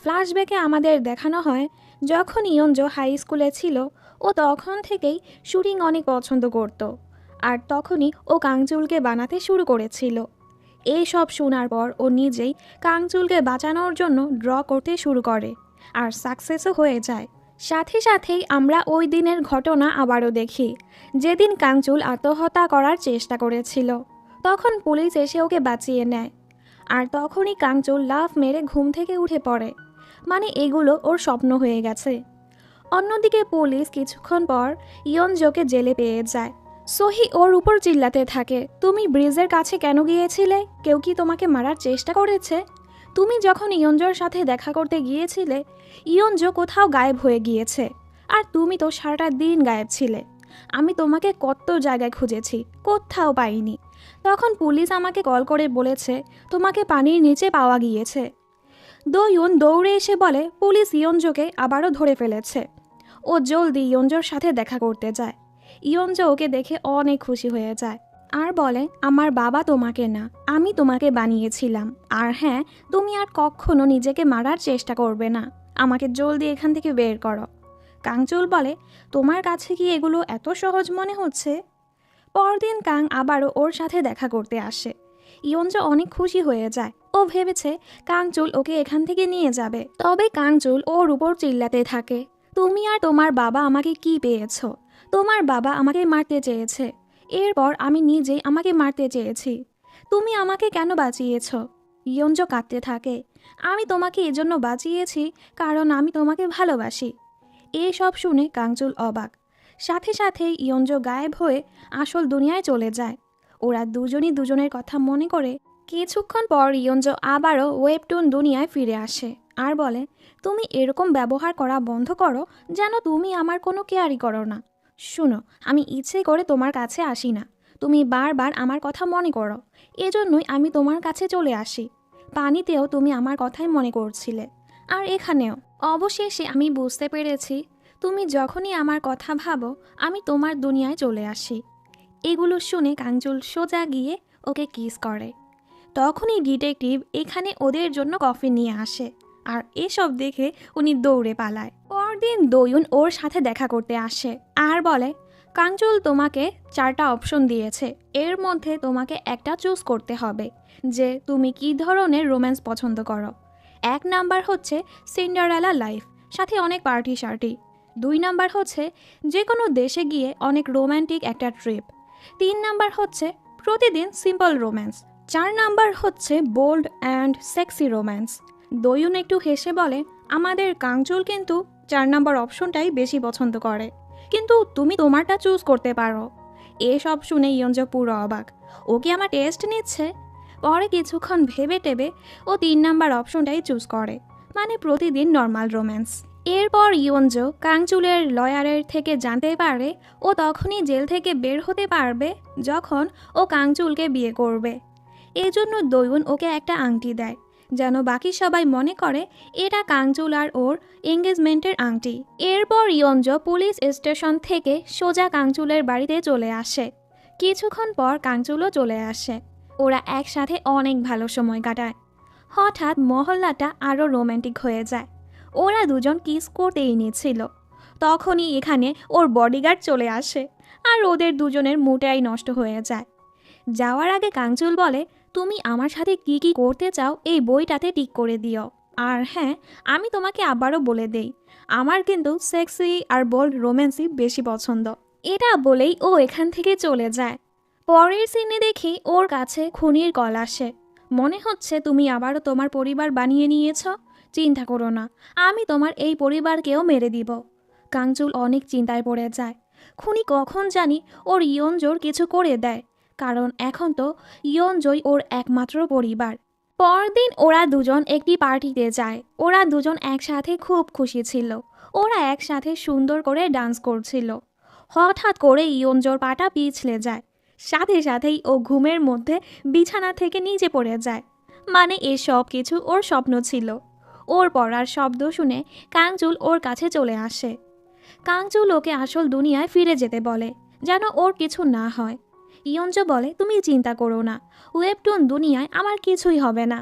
ফ্ল্যাশব্যাকে আমাদের দেখানো হয় যখন ইয়ঞ্জো হাই স্কুলে ছিল ও তখন থেকেই শুটিং অনেক পছন্দ করত, আর তখনই ও কাংচুলকে বানাতে শুরু করেছিল। এই সব শোনার পর ও নিজেই কাংচুলকে বাঁচানোর জন্য ড্র করতে শুরু করে আর সাকসেসও হয়ে যায়। সাথে সাথেই আমরা ওই দিনের ঘটনা আবারও দেখি, যেদিন কাংচুল আত্মহত্যা করার চেষ্টা করেছিল। তখন পুলিশ এসে ওকে বাঁচিয়ে নেয়, আর তখনই কাংচুল লাফ মেরে ঘুম থেকে উঠে পড়ে। মানে এগুলো ওর স্বপ্ন হয়ে গেছে। অন্যদিকে পুলিশ কিছুক্ষণ পর ইয়ঞ্জোকে জেলে পেয়ে যায়। সোহি ওর উপর চিল্লাতে থাকে, তুমি ব্রিজের কাছে কেন গিয়েছিলে? কেউ কি তোমাকে মারার চেষ্টা করেছে? তুমি যখন ইয়ঞ্জোর সাথে দেখা করতে গিয়েছিলে ইয়ঞ্জো কোথাও গায়েব হয়ে গিয়েছে, আর তুমি তো সারাটা দিন গায়েব ছিলে। আমি তোমাকে কত জায়গায় খুঁজেছি, কোথাও পাইনি। তখন পুলিশ আমাকে কল করে বলেছে তোমাকে পানির নিচে পাওয়া গিয়েছে। দোয়ুন দৌড়ে এসে বলে পুলিশ ইয়ঞ্জোকে আবারও ধরে ফেলেছে। ও জলদি ইয়ঞ্জোর সাথে দেখা করতে যায়। ইয়ঞ্জো ওকে দেখে অনেক খুশি হয়ে যায় আর বলে, আমার বাবা তোমাকে না, আমি তোমাকে বানিয়েছিলাম। আর হ্যাঁ, তুমি আর কখনো নিজেকে মারার চেষ্টা করবে না। আমাকে জলদি এখান থেকে বের করো। কাংচুল বলে, তোমার কাছে কি এগুলো এত সহজ মনে হচ্ছে? পরদিন কাং আবারও ওর সাথে দেখা করতে আসে। ইয়ঞ্জো অনেক খুশি হয়ে যায়। ও ভেবেছে কাংচুল ওকে এখান থেকে নিয়ে যাবে, তবে কাংচুল ওর উপর চিল্লাতে থাকে, তুমি আর তোমার বাবা আমাকে কি পেয়েছ? তোমার বাবা আমাকে মারতে চেয়েছে, এরপর আমি নিজেই আমাকে মারতে চেয়েছি। তুমি আমাকে কেন বাঁচিয়েছ? ইয়ঞ্জো কাঁদতে থাকে, আমি তোমাকে এজন্য বাঁচিয়েছি কারণ আমি তোমাকে ভালোবাসি। এসব শুনে কাংচুল অবাক। সাথে সাথেই ইয়ঞ্জো গায়েব হয়ে আসল দুনিয়ায় চলে যায়। ওরা দুজনই দুজনের কথা মনে করে। কিছুক্ষণ পর ইয়ঞ্জো আবারও ওয়েবটুন দুনিয়ায় ফিরে আসে আর বলে, তুমি এরকম ব্যবহার করা বন্ধ করো যেন তুমি আমার কোনো কেয়ারই করো না। শুনো, আমি ইচ্ছে করে তোমার কাছে আসি না, তুমি বারবার আমার কথা মনে করো, এজন্যই আমি তোমার কাছে চলে আসি। পানিতেও তুমি আমার কথাই মনে করছিলে, আর এখানেও। অবশেষে আমি বুঝতে পেরেছি তুমি যখনই আমার কথা ভাবো আমি তোমার দুনিয়ায় চলে আসি। এগুলো শুনে কাংচুল সোজা গিয়ে ওকে কিস করে। তখনই ডিটেকটিভ এখানে ওদের জন্য কফি নিয়ে আসে, আর এসব দেখে উনি দৌড়ে পালায়। পরদিন দোয়ুন ওর সাথে দেখা করতে আসে আর বলে, কাংচুল তোমাকে 4টা অপশন দিয়েছে, এর মধ্যে তোমাকে একটা চুজ করতে হবে যে তুমি কি ধরনের রোম্যান্স পছন্দ করো। 1 নাম্বার হচ্ছে সিন্ডারেলা লাইফ, সাথে অনেক পার্টি শার্টি। 2 নাম্বার হচ্ছে যে কোনো দেশে গিয়ে অনেক রোম্যান্টিক একটা ট্রিপ। 3 নাম্বার হচ্ছে প্রতিদিন সিম্পল রোম্যান্স। 4 নাম্বার হচ্ছে বোল্ড অ্যান্ড সেক্সি রোম্যান্স। দোয়ুন একটু হেসে বলে, আমাদের কাংচুল কিন্তু 4 নাম্বার অপশনটাই বেশি পছন্দ করে, কিন্তু তুমি তোমারটা চুজ করতে পারো। এসব শুনে ইয়ঞ্জো পুরো অবাক, ও কি আমার টেস্ট নিচ্ছে? পরে কিছুক্ষণ ভেবে টেবে ও 3 নাম্বার অপশনটাই চুজ করে, মানে প্রতিদিন নর্মাল রোম্যান্স। এরপর ইয়ঞ্জো কাংচুলের লয়ারের থেকে জানতে পারে ও তখনই জেল থেকে বের হতে পারবে যখন ও কাংচুলকে বিয়ে করবে। এজন্য দোয়ুন ওকে একটা আংটি দেয়, যেন বাকি সবাই মনে করে এটা কাংচুল আর ওর এঙ্গেজমেন্টের আংটি। এরপর ইয়ঞ্জো পুলিশ স্টেশন থেকে সোজা কাংচুলের বাড়িতে চলে আসে। কিছুক্ষণ পর কাংচুলও চলে আসে। ওরা একসাথে অনেক ভালো সময় কাটায়। হঠাৎ মহল্লাটা আরও রোম্যান্টিক হয়ে যায়। ওরা দুজন কিস করতেই নিচ্ছিল, তখনই এখানে ওর বডিগার্ড চলে আসে আর ওদের দুজনের মুডটাই নষ্ট হয়ে যায়। যাওয়ার আগে কাংচুল বলে, তুমি আমার সাথে কি কি করতে চাও এই বইটাতে টিক করে দিও। আর হ্যাঁ, আমি তোমাকে আবারও বলে দেই, আমার কিন্তু সেক্সি আর বোল্ড রোম্যান্সই বেশি পছন্দ। এটা বলেই ও এখান থেকে চলে যায়। পরের সিনে দেখি ওর কাছে খুনির কল আসে। মনে হচ্ছে তুমি আবারও তোমার পরিবার বানিয়ে নিয়েছ। চিন্তা করো না, আমি তোমার এই পরিবারকেও মেরে দিব। কাঞ্চুল অনেক চিন্তায় পড়ে যায়। খুনি কখন জানি ওর ইয়ঞ্জোর কিছু করে দেয়, কারণ এখন তো ইয়ঞ্জোই ওর একমাত্র পরিবার। পরদিন ওরা দুজন একটি পার্টিতে যায়। ওরা দুজন একসাথে খুব খুশি ছিল। ওরা একসাথে সুন্দর করে ডান্স করছিল। হঠাৎ করে ইয়ঞ্জোর পাটা পিছলে যায়। সাথে সাথেই ও ঘুমের মধ্যে বিছানা থেকে নিচে পড়ে যায়। মানে এসব কিছু ওর স্বপ্ন ছিল। ওর পড়ার শব্দ শুনে কাঞ্চুল ওর কাছে চলে আসে। কাঞ্চুল ওকে আসল দুনিয়ায় ফিরে যেতে বলে, যেন ওর কিছু না হয়। ইয়ঞ্জো বলে, তুমি চিন্তা করো না, ওয়েবটুন দুনিয়ায় আমার কিছুই হবে না।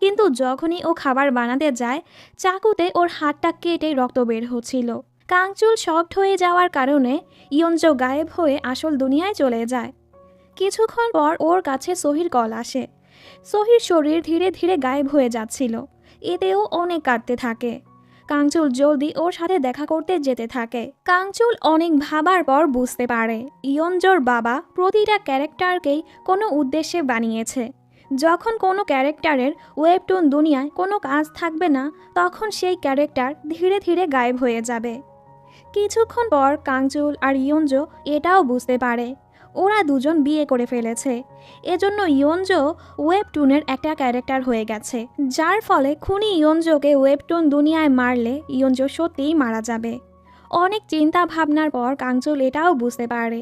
কিন্তু যখনই ও খাবার বানাতে যায়, চাকুতে ওর হাতটা কেটে রক্ত বের হচ্ছিল। কাঞ্চুল শকড হয়ে যাওয়ার কারণে ইয়ঞ্জো গায়েব হয়ে আসল দুনিয়ায় চলে যায়। কিছুক্ষণ পর ওর কাছে সোহির কল আসে। সোহির শরীর ধীরে ধীরে গায়েব হয়ে যাচ্ছিল। এতেও অনেক কাঁদতে থাকে। কাঞ্চুল জলদি ওর সাথে দেখা করতে যেতে থাকে। কাঞ্চুল অনেক ভাবার পর বুঝতে পারে ইয়ঞ্জোর বাবা প্রতিটা ক্যারেক্টারকেই কোনো উদ্দেশ্যে বানিয়েছে। যখন কোনো ক্যারেক্টারের ওয়েবটুন দুনিয়ায় কোনো কাজ থাকবে না, তখন সেই ক্যারেক্টার ধীরে ধীরে গায়েব হয়ে যাবে। কিছুক্ষণ পর কাঞ্চুল আর ইয়ঞ্জো এটাও বুঝতে পারে ওরা দুজন বিয়ে করে ফেলেছে। এজন্য ইয়ঞ্জো ওয়েবটুনের একটা ক্যারেক্টার হয়ে গেছে, যার ফলে খুনি ইয়ঞ্জোকে ওয়েবটুন দুনিয়ায় মারলে ইয়ঞ্জো সত্যিই মারা যাবে। অনেক চিন্তা ভাবনার পর কাঞ্চুল এটাও বুঝতে পারে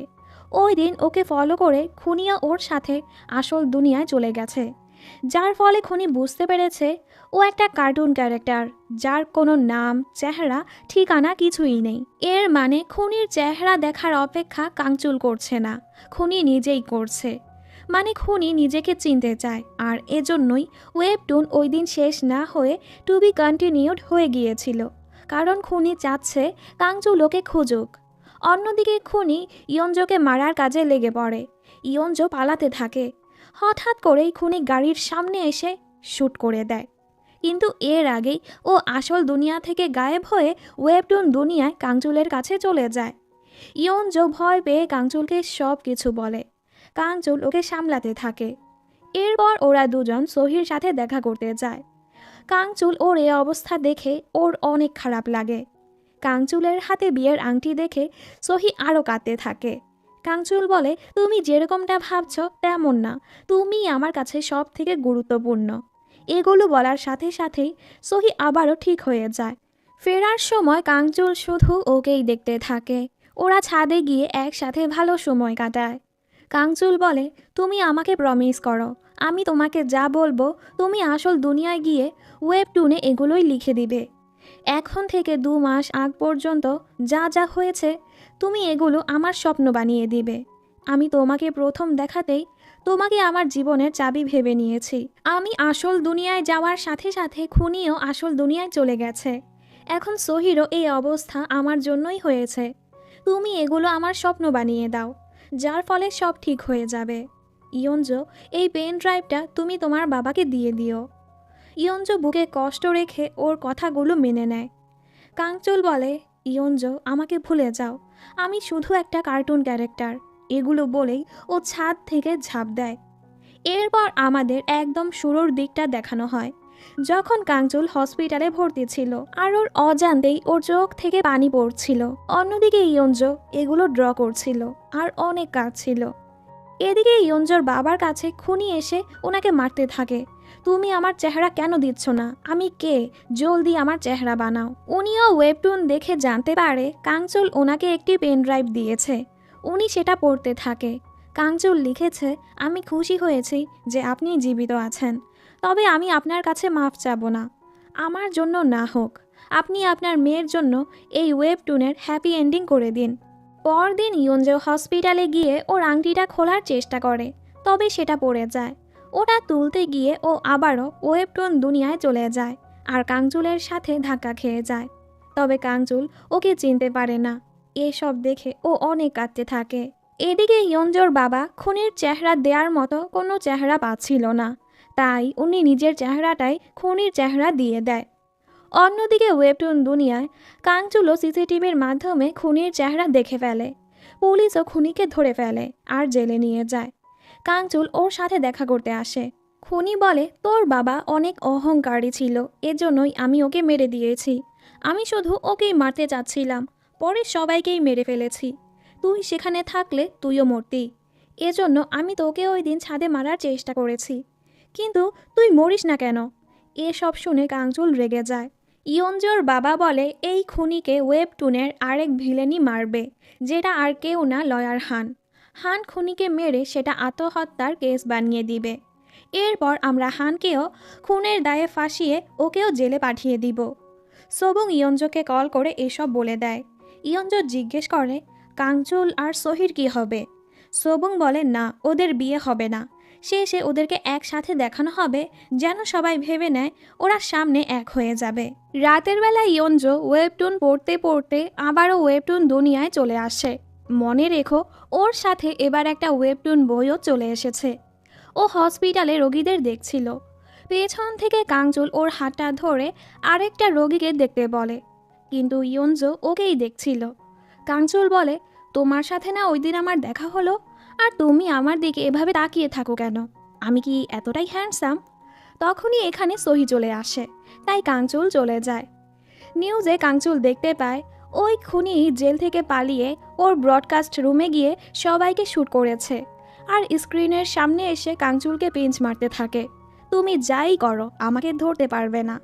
ওই দিন ওকে ফলো করে খুনিও ওর সাথে আসল দুনিয়ায় চলে গেছে, যার ফলে খুনি বুঝতে পেরেছে ও একটা কার্টুন ক্যারেক্টার, যার কোনো নাম, চেহারা, ঠিকানা কিছুই নেই। এর মানে খুনির চেহারা দেখার অপেক্ষা কাঞ্চুল করছে না, খুনি নিজেই করছে। মানে খুনি নিজেকে চিনতে চায়, আর এজন্যই ওয়েবটুন ওই দিন শেষ না হয়ে টু বি কন্টিনিউড হয়ে গিয়েছিল, কারণ খুনি চাচ্ছে কাঞ্চুল ওকে খুঁজুক। অন্যদিকে খুনি ইয়ঞ্জোকে মারার কাজে লেগে পড়ে। ইয়ঞ্জো পালাতে থাকে। হঠাৎ করেই খুনি গাড়ির সামনে এসে শ্যুট করে দেয়। কিন্তু এর আগেই ও আসল দুনিয়া থেকে গায়েব হয়ে ওয়েবটুন দুনিয়ায় কাঞ্চুলের কাছে চলে যায়। ইয়ঞ্জো ভয় পেয়ে কাঞ্চুলকে সব কিছু বলে। কাঞ্চুল ওকে সামলাতে থাকে। এরপর ওরা দুজন সোহির সাথে দেখা করতে যায়। কাঞ্চুল ওর এ অবস্থা দেখে ওর অনেক খারাপ লাগে। কাঞ্চুলের হাতে বিয়ের আংটি দেখে সোহি আরও কাঁদতে থাকে। কাঞ্চুল বলে, তুমি যেরকমটা ভাবছ তেমন না, তুমি আমার কাছে সব থেকে গুরুত্বপূর্ণ। এগুলো বলার সাথে সাথেই সোহি আবারও ঠিক হয়ে যায়। ফেরার সময় কাঞ্চুল শুধু ওকেই দেখতে থাকে। ওরা ছাদে গিয়ে একসাথে ভালো সময় কাটায়। কাঞ্চুল বলে, তুমি আমাকে প্রমিস করো, আমি তোমাকে যা বলবো তুমি আসল দুনিয়ায় গিয়ে ওয়েবটুনে এগুলোই লিখে দিবে। এখন থেকে 2 মাস আগ পর্যন্ত যা যা হয়েছে তুমি এগুলো আমার স্বপ্ন বানিয়ে দিবে। আমি তোমাকে প্রথম দেখাতেই তোমাকে আমার জীবনের চাবি ভেবে নিয়েছি। আমি আসল দুনিয়ায় যাওয়ার সাথে সাথে খুনিও আসল দুনিয়ায় চলে গেছে। এখন সোহিরও এই অবস্থা আমার জন্যই হয়েছে। তুমি এগুলো আমার স্বপ্ন বানিয়ে দাও, যার ফলে সব ঠিক হয়ে যাবে। ইয়ঞ্জো, এই পেন ড্রাইভটা তুমি তোমার বাবাকে দিয়ে দিও। ইয়ঞ্জো বুকে কষ্ট রেখে ওর কথাগুলো মেনে নেয়। কাঞ্চুল বলে, ইয়ঞ্জো, আমাকে ভুলে যাও, আমি শুধু একটা কার্টুন ক্যারেক্টার। এগুলো বলেই ও ছাদ থেকে ঝাঁপ দেয়। এরপর আমাদের একদম শুরুর দিকটা দেখানো হয়, যখন কাঞ্চুল হসপিটালে ভর্তি ছিল আর ওর অজান্তেই ওর চোখ থেকে পানি পড়ছিল। অন্যদিকে ইয়ঞ্জো এগুলো ড্র করছিল আর অনেক কাঁদছিল। এদিকে ইয়ঞ্জোর বাবার কাছে খুনি এসে ওনাকে মারতে থাকে। তুমি আমার চেহারা কেন দিচ্ছ না? আমি কে? জলদি আমার চেহারা বানাও। উনিও ওয়েবটুন দেখে জানতে পারে কাঞ্চুল ওনাকে একটি পেন ড্রাইভ দিয়েছে। উনি সেটা পড়তে থাকে। কাঞ্চুল লিখেছে, আমি খুশি হয়েছি যে আপনি জীবিত আছেন, তবে আমি আপনার কাছে মাফ চাবো না। আমার জন্য না হোক, আপনি আপনার মেয়ের জন্য এই ওয়েবটুনের হ্যাপি এন্ডিং করে দিন। পরদিন ইয়ঞ্জো হসপিটালে গিয়ে ওর আংটিটা খোলার চেষ্টা করে, তবে সেটা পড়ে যায়। ওটা তুলতে গিয়ে ও আবারও ওয়েবটুন দুনিয়ায় চলে যায় আর কাঞ্চুলের সাথে ধাক্কা খেয়ে যায়। তবে কাঞ্চুল ওকে চিনতে পারে না। এসব দেখে ও অনেক কাঁদতে থাকে। এদিকে ইয়ঞ্জোর বাবা খুনির চেহারা দেওয়ার মতো কোনো চেহারা পাচ্ছিল না, তাই উনি নিজের চেহারাটাই খুনির চেহারা দিয়ে দেয়। অন্যদিকে ওয়েবটুন দুনিয়ায় কাঞ্চুলও সিসিটিভির মাধ্যমে খুনির চেহারা দেখে ফেলে। পুলিশও খুনিকে ধরে ফেলে আর জেলে নিয়ে যায়। কাঞ্চুল ওর সাথে দেখা করতে আসে। খুনি বলে, তোর বাবা অনেক অহংকারী ছিল, এজন্যই আমি ওকে মেরে দিয়েছি। আমি শুধু ওকেই মারতে চাচ্ছিলাম, পরে সবাইকেই মেরে ফেলেছি। তুই সেখানে থাকলে তুইও মরতি, এজন্য আমি তোকে ওই দিন ছাদে মারার চেষ্টা করেছি, কিন্তু তুই মরিস না কেন? এসব শুনে কাঞ্চুল রেগে যায়। ইয়ঞ্জোর বাবা বলে এই খুনিকে ওয়েবটুনের আরেক ভিলেনই মারবে, যেটা আর কেউ না, লয়ার হান। হান খুনিকে মেরে সেটা আত্মহত্যার কেস বানিয়ে দিবে। এরপর আমরা হানকেও খুনের দায়ে ফাঁসিয়ে ওকেও জেলে পাঠিয়ে দিব। সোবুং ইয়ঞ্জোকে কল করে এসব বলে দেয়। ইয়ঞ্জো জিজ্ঞেস করে, কাঞ্চুল আর সহির কি হবে? সোবুং বলে, না, ওদের বিয়ে হবে না। শেষে ওদেরকে একসাথে দেখানো হবে, যেন সবাই ভেবে নেয় ওরা সামনে এক হয়ে যাবে। রাতের বেলা ইয়ঞ্জো ওয়েবটুন পড়তে পড়তে আবারও ওয়েবটুন দুনিয়ায় চলে আসে। মনে রেখো, ওর সাথে এবার একটা ওয়েবটুন বইও চলে এসেছে। ও হসপিটালে রোগীদের দেখছিল। পেছন থেকে কাঞ্চুল ওর হাতটা ধরে আরেকটা রোগীকে দেখতে বলে, কিন্তু ইয়ঞ্জো ওকেই দেখছিল। কাঞ্চুল বলে, তোমার সাথে না ওই দিন আমার দেখা হলো, আর তুমি আমার দিকে এভাবে তাকিয়ে থাকো কেন? আমি কি এতটাই হ্যান্ডসাম? তখনই এখানে সহি চলে আসে, তাই কাঞ্চুল চলে যায়। নিউজে কাঞ্চুল দেখতে পায় ওই খুনি জেল থেকে পালিয়ে ওর ব্রডকাস্ট রুমে গিয়ে সবাইকে শ্যুট করেছে, আর স্ক্রিনের সামনে এসে কাঞ্চুলকে পিঞ্চ মারতে থাকে, তুমি যাই করো আমাকে ধরতে পারবে না।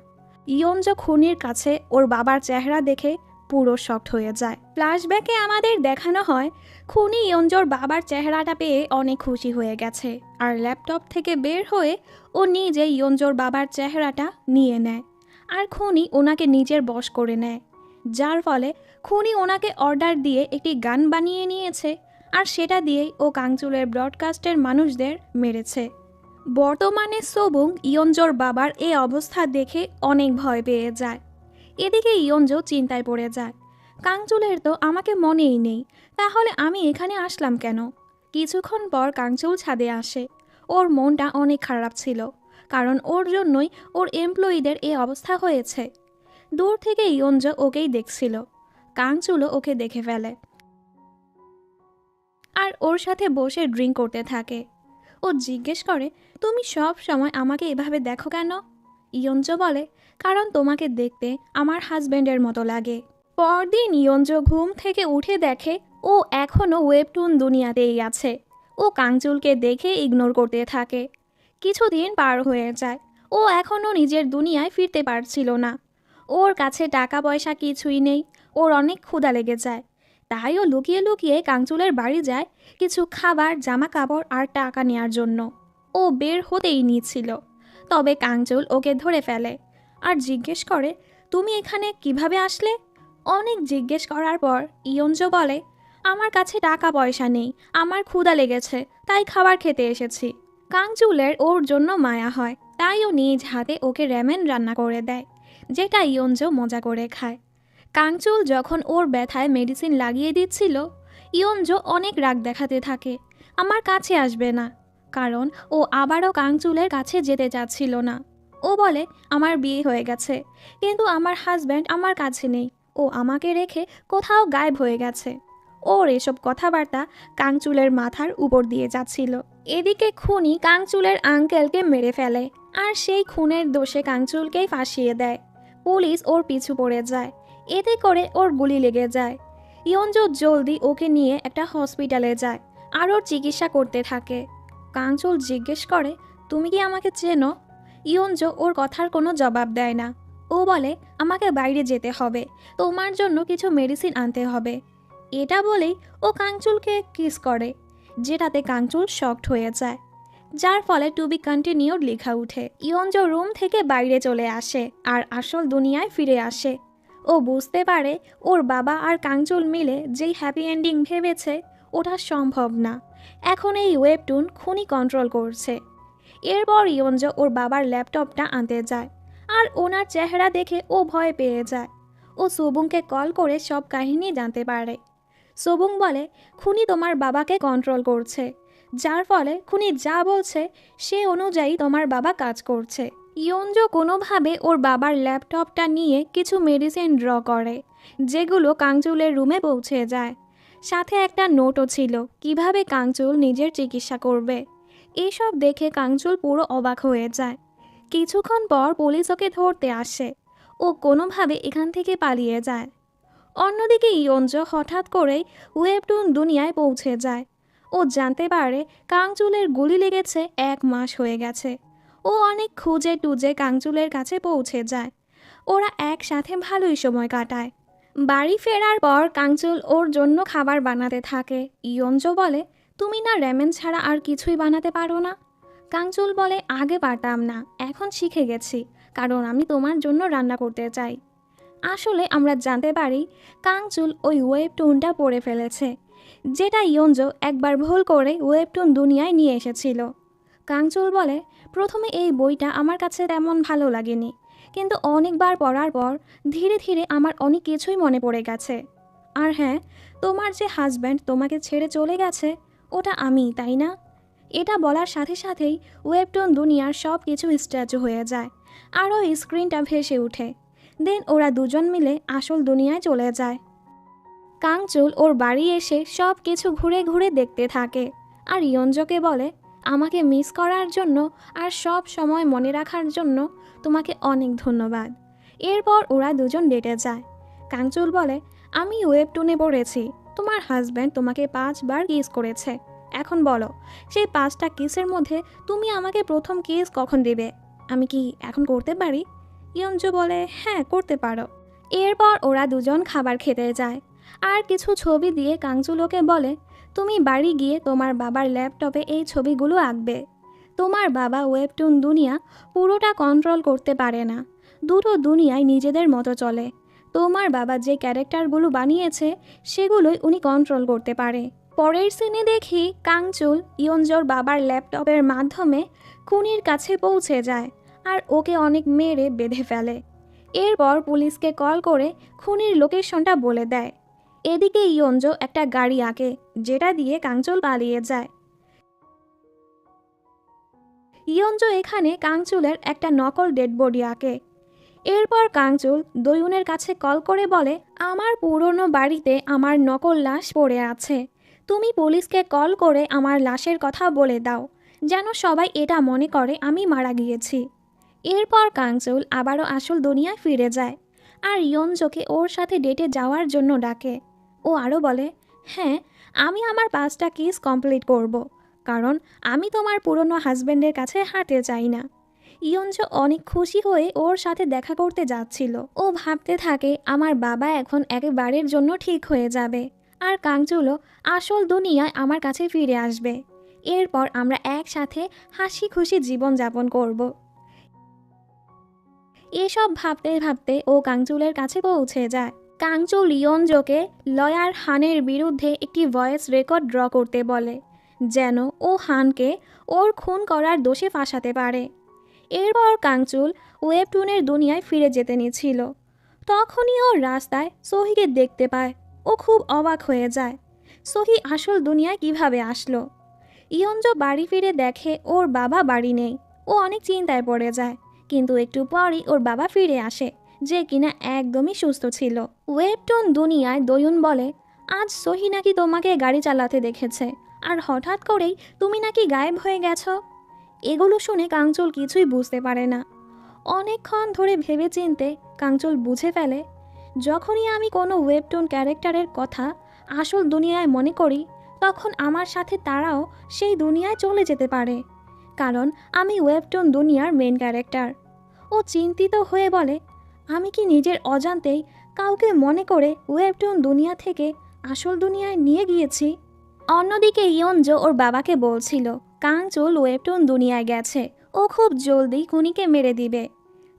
ইয়ঞ্জো খুনির কাছে ওর বাবার চেহারা দেখে পুরো শকড হয়ে যায়। ফ্ল্যাশব্যাকে আমাদের দেখানো হয় খুনি ইয়ঞ্জোর বাবার চেহারাটা পেয়ে অনেক খুশি হয়ে গেছে, আর ল্যাপটপ থেকে বের হয়ে ও নিজে ইয়ঞ্জোর বাবার চেহারাটা নিয়ে নেয়, আর খুনি ওনাকে নিজের বশ করে নেয়। যার ফলে খুনি ওনাকে অর্ডার দিয়ে একটি গান বানিয়ে নিয়েছে, আর সেটা দিয়েই ও কাঞ্চুলের ব্রডকাস্টের মানুষদের মেরেছে। বর্তমানে সোবুং ইয়ঞ্জোর বাবার এই অবস্থা দেখে অনেক ভয় পেয়ে যায়। এদিকে ইয়ঞ্জো চিন্তায় পড়ে যায়, কাঞ্চুলের তো আমাকে মনেই নেই, তাহলে আমি এখানে আসলাম কেন? কিছুক্ষণ পর কাঞ্চুল ছাদে আসে। ওর মনটা অনেক খারাপ ছিল, কারণ ওর জন্যই ওর এমপ্লয়িদের এই অবস্থা হয়েছে। দূর থেকে ইয়ঞ্জো ওকেই দেখছিল। কাঞ্চুলও ওকে দেখে ফেলে আর ওর সাথে বসে ড্রিঙ্ক করতে থাকে। ও জিজ্ঞেস করে, তুমি সব সময় আমাকে এভাবে দেখো কেন? ইয়ঞ্জো বলে, কারণ তোমাকে দেখতে আমার হাজব্যান্ডের মতো লাগে। পরদিন ইয়ঞ্জো ঘুম থেকে উঠে দেখে ও এখনও ওয়েবটুন দুনিয়াতেই আছে। ও কাঞ্চুলকে দেখে ইগনোর করতে থাকে। কিছুদিন পার হয়ে যায়, ও এখনও নিজের দুনিয়ায় ফিরতে পারছিল না। ওর কাছে টাকা পয়সা কিছুই নেই, ওর অনেক ক্ষুধা লেগে যায়। তাই ও লুকিয়ে লুকিয়ে কাঞ্চুলের বাড়ি যায় কিছু খাবার, জামা কাপড় আর টাকা নেওয়ার জন্য। ও বের হতেই নিচ্ছিল, তবে কাঞ্চুল ওকে ধরে ফেলে আর জিজ্ঞেস করে, তুমি এখানে কিভাবে আসলে? অনেক জিজ্ঞেস করার পর ইয়ঞ্জো বলে, আমার কাছে টাকা পয়সা নেই, আমার ক্ষুধা লেগেছে, তাই খাবার খেতে এসেছি। কাঞ্চুলের ওর জন্য মায়া হয়, তাই ও নিজ হাতে ওকে র্যামেন রান্না করে দেয়, যেটা ইয়ঞ্জো মজা করে খায়। কাঞ্চুল যখন ওর ব্যথায় মেডিসিন লাগিয়ে দিচ্ছিল, ইয়ঞ্জো অনেক রাগ দেখাতে থাকে, আমার কাছে আসবে না, কারণ ও আবারও কাঞ্চুলের কাছে যেতে চাচ্ছিল না। ও বলে, আমার বিয়ে হয়ে গেছে, কিন্তু আমার হাজব্যান্ড আমার কাছে নেই, ও আমাকে রেখে কোথাও গায়েব হয়ে গেছে। ওর এসব কথাবার্তা কাঞ্চুলের মাথার উপর দিয়ে যাচ্ছিল। এদিকে খুনি কাঞ্চুলের আঙ্কেলকে মেরে ফেলে, আর সেই খুনের দোষে কাঞ্চুলকেই ফাঁসিয়ে দেয়। পুলিশ ওর পিছু পড়ে যায়, এতে করে ওর গুলি লেগে যায়। ইয়ঞ্জো জলদি ওকে নিয়ে একটা হসপিটালে যায় আর ওর চিকিৎসা করতে থাকে। কাঞ্চুল জিজ্ঞেস করে, তুমি কি আমাকে চেনো? ইয়ঞ্জো ওর কথার কোনো জবাব দেয় না। ও বলে, আমাকে বাইরে যেতে হবে, তোমার জন্য কিছু মেডিসিন আনতে হবে। এটা বলেই ও কাঞ্চুলকে কিস করে, যেটাতে কাঞ্চুল শকড হয়ে যায়, যার ফলে টু বি কন্টিনিউড লেখা উঠে। ইয়ঞ্জো রুম থেকে বাইরে চলে আসে আর আসল দুনিয়ায় ফিরে আসে। ও বুঝতে পারে ওর বাবা আর কাঞ্চুল মিলে যেই হ্যাপি এন্ডিং ভেবেছে ওটা সম্ভব না। এখন এই ওয়েবটুন খুনি কন্ট্রোল করছে। এরপর ইয়ঞ্জো ওর বাবার ল্যাপটপটা আনতে যায়, আর ওনার চেহারা দেখে ও ভয় পেয়ে যায়। ও সোবুংকে কল করে সব কাহিনী জানতে পারে। সোবুং বলে, খুনি তোমার বাবাকে কন্ট্রোল করছে, যার ফলে খুনি যা বলছে সে অনুযায়ী তোমার বাবা কাজ করছে। ইয়ঞ্জো কোনোভাবে ওর বাবার ল্যাপটপটা নিয়ে কিছু মেডিসিন ড্র করে, যেগুলো কাঞ্চুলের রুমে পৌঁছে যায়। সাথে একটা নোটও ছিল কিভাবে কাঞ্চুল নিজের চিকিৎসা করবে। এসব দেখে কাঞ্চুল পুরো অবাক হয়ে যায়। কিছুক্ষণ পর পুলিশ ওকে ধরতে আসে। ও কোনোভাবে এখান থেকে পালিয়ে যায়। অন্যদিকে ইয়ঞ্জ হঠাৎ করেই ওয়েবটুন দুনিয়ায় পৌঁছে যায়। ও জানতে পারে কাঞ্চুলের গুলি লেগেছে 1 মাস হয়ে গেছে। ও অনেক খুঁজে টুজে কাঞ্চুলের কাছে পৌঁছে যায়। ওরা একসাথে ভালোই সময় কাটায়। বাড়ি ফেরার পর কাঞ্চুল ওর জন্য খাবার বানাতে থাকে। ইয়ঞ্জ বলে, তুমি না রেমেন ছাড়া আর কিছুই বানাতে পারো না? কাঞ্চুল বলে, আগে পারতাম না, এখন শিখে গেছি, কারণ আমি তোমার জন্য রান্না করতে চাই। আসলে আমরা জানতে পারি কাঞ্চুল ওই ওয়েবটুনটা পড়ে ফেলেছে, যেটা ইয়ঞ্জ একবার ভুল করে ওয়েবটুন দুনিয়ায় নিয়ে এসেছিল। কাঞ্চুল বলে, প্রথমে এই বইটা আমার কাছে তেমন ভালো লাগেনি, কিন্তু অনেকবার পড়ার পর ধীরে ধীরে আমার অনেক কিছুই মনে পড়ে গেছে। আর হ্যাঁ, তোমার যে হাজব্যান্ড তোমাকে ছেড়ে চলে গেছে, ওটা আমি, তাই না? এটা বলার সাথে সাথেই ওয়েবটুন দুনিয়ার সব কিছু স্ট্যাচু হয়ে যায় আর ওই স্ক্রিনটা ভেসে ওঠে। দেন ওরা দুজন মিলে আসল দুনিয়ায় চলে যায়। কাঞ্চুল ওর বাড়ি এসে সব কিছু ঘুরে ঘুরে দেখতে থাকে আর ইয়ঞ্জকে বলে, আমাকে মিস করার জন্য আর সব সময় মনে রাখার জন্য তোমাকে অনেক ধন্যবাদ। এরপর ওরা দুজন ডেটে যায়। কাঞ্চুল বলে, আমি ওয়েবটুনে পড়েছি তোমার হাজব্যান্ড তোমাকে 5 বার কিস করেছে। এখন বলো, সেই 5টা কিসের মধ্যে তুমি আমাকে প্রথম কিস কখন দেবে? আমি কি এখন করতে পারি? ইয়ঞ্জ বলে, হ্যাঁ, করতে পারো। এরপর ওরা দুজন খাবার খেতে যায় আর কিছু ছবি দিয়ে কাঞ্চুলোকে বলে, তুমি বাড়ি গিয়ে তোমার বাবার ল্যাপটপে এই ছবিগুলো আঁকবে। তোমার বাবা ওয়েবটুন দুনিয়া পুরোটা কন্ট্রোল করতে পারে না, দুটো দুনিয়ায় নিজেদের মতো চলে। তোমার বাবা যে ক্যারেক্টারগুলো বানিয়েছে সেগুলোই উনি কন্ট্রোল করতে পারে। পরের সিনে দেখি কাঞ্চুল ইয়ঞ্জর বাবার ল্যাপটপের মাধ্যমে খুনির কাছে পৌঁছে যায় আর ওকে অনেক মেরে বেঁধে ফেলে। এরপর পুলিশকে কল করে খুনির লোকেশনটা বলে দেয়। এদিকে ইয়ঞ্জ একটা গাড়ি আঁকে, যেটা দিয়ে কাঞ্চুল পালিয়ে যায়। ইয়ঞ্জ এখানে কাঞ্চুলের একটা নকল ডেড বডি আঁকে। এরপর কাঞ্চুল দয়ুনের কাছে কল করে বলে, আমার পুরনো বাড়িতে আমার নকল লাশ পড়ে আছে, তুমি পুলিশকে কল করে আমার লাশের কথা বলে দাও, যেন সবাই এটা মনে করে আমি মারা গিয়েছি। এরপর কাঞ্চুল আবারও আসল দুনিয়ায় ফিরে যায় আর ইয়ঞ্জকে ওর সাথে ডেটে যাওয়ার জন্য ডাকে। ও আরও বলে, হ্যাঁ, আমি আমার 5টা কেস কমপ্লিট করব, কারণ আমি তোমার পুরনো হাজব্যান্ডের কাছে হাঁটতে চাই না। ইয়ঞ্জ অনেক খুশি হয়ে ওর সাথে দেখা করতে যাচ্ছিল। ও ভাবতে থাকে আমার বাবা এখন একেবারের জন্য ঠিক হয়ে যাবে আর কাঞ্চুলও আসল দুনিয়ায় আমার কাছে ফিরে আসবে। এরপর আমরা একসাথে হাসি খুশি জীবনযাপন করব। এসব ভাবতে ভাবতে ও কাঞ্চুলের কাছে পৌঁছে যায়। কাঞ্চুল ইয়ঞ্জকে লয়ার হানের বিরুদ্ধে একটি ভয়েস রেকর্ড ড্র করতে বলে, যেন ও হানকে ওর খুন করার দোষে ফাঁসাতে পারে। এরপর কাঞ্চুল ওয়েবটুনের দুনিয়ায় ফিরে যেতে নিচ্ছিল। তখনই ও রাস্তায় সহিকে দেখতে পায়। ও খুব অবাক হয়ে যায়, সহি আসল দুনিয়ায় কিভাবে আসলো। ইয়ঞ্জ বাড়ি ফিরে দেখে ওর বাবা বাড়ি নেই। ও অনেক চিন্তায় পড়ে যায়, কিন্তু একটু পরই ওর বাবা ফিরে আসে, যে কিনা একদমই সুস্থ ছিল। ওয়েবটুন দুনিয়ায় দয়ুন বলে, আজ সহি নাকি তোমাকে গাড়ি চালাতে দেখেছে আর হঠাৎ করেই তুমি নাকি গায়েব হয়ে গেছো। এগুলো শুনে কাঞ্চুল কিছুই বুঝতে পারে না। অনেকক্ষণ ধরে ভেবেচিন্তে কাঞ্চুল বুঝে ফেলে, যখনই আমি কোনো ওয়েবটুন ক্যারেক্টারের কথা আসল দুনিয়ায় মনে করি, তখন আমার সাথে তারাও সেই দুনিয়ায় চলে যেতে পারে, কারণ আমি ওয়েবটুন দুনিয়ার মেন ক্যারেক্টার। ও চিন্তিত হয়ে বলে, আমি কি নিজের অজান্তেই কাউকে মনে করে ওয়েবটুন দুনিয়া থেকে আসল দুনিয়ায় নিয়ে গিয়েছি? অন্যদিকে ইয়ঞ্জ ওর বাবাকে বলছিল কাঞ্চুল ওয়েবটুন দুনিয়ায় গেছে, ও খুব জলদি খুনিকে মেরে দিবে।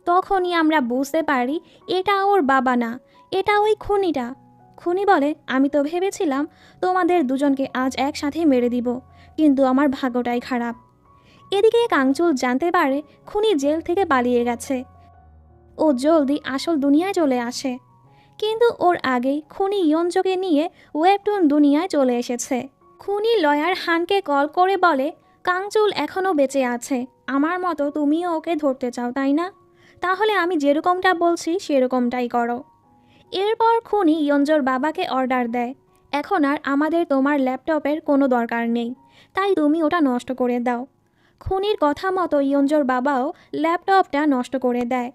তখনই আমরা বুঝতে পারি এটা ওর বাবা না, এটা ওই খুনিটা। খুনি বলে, আমি তো ভেবেছিলাম তোমাদের দুজনকে আজ একসাথে মেরে দিব, কিন্তু আমার ভাগ্যটাই খারাপ। এদিকে কাঞ্চুল জানতে পারে খুনি জেল থেকে পালিয়ে গেছে। ও জলদি আসল দুনিয়ায় চলে আসে, কিন্তু ওর আগেই খুনি ইয়ঞ্জকে নিয়ে ওয়েবটুন দুনিয়ায় চলে এসেছে। খুনি লয়ার হানকে কল করে বলে, কাঞ্চুল এখনও বেঁচে আছে, আমার মতো তুমিও ওকে ধরতে চাও, তাই না? তাহলে আমি যেরকমটা বলছি সেরকমটাই করো। এরপর খুনি ইয়ঞ্জর বাবাকে অর্ডার দেয়, এখন আর আমাদের তোমার ল্যাপটপের কোনো দরকার নেই, তাই তুমি ওটা নষ্ট করে দাও। খুনির কথা মতো ইয়ঞ্জোর বাবাও ল্যাপটপটা নষ্ট করে দেয়।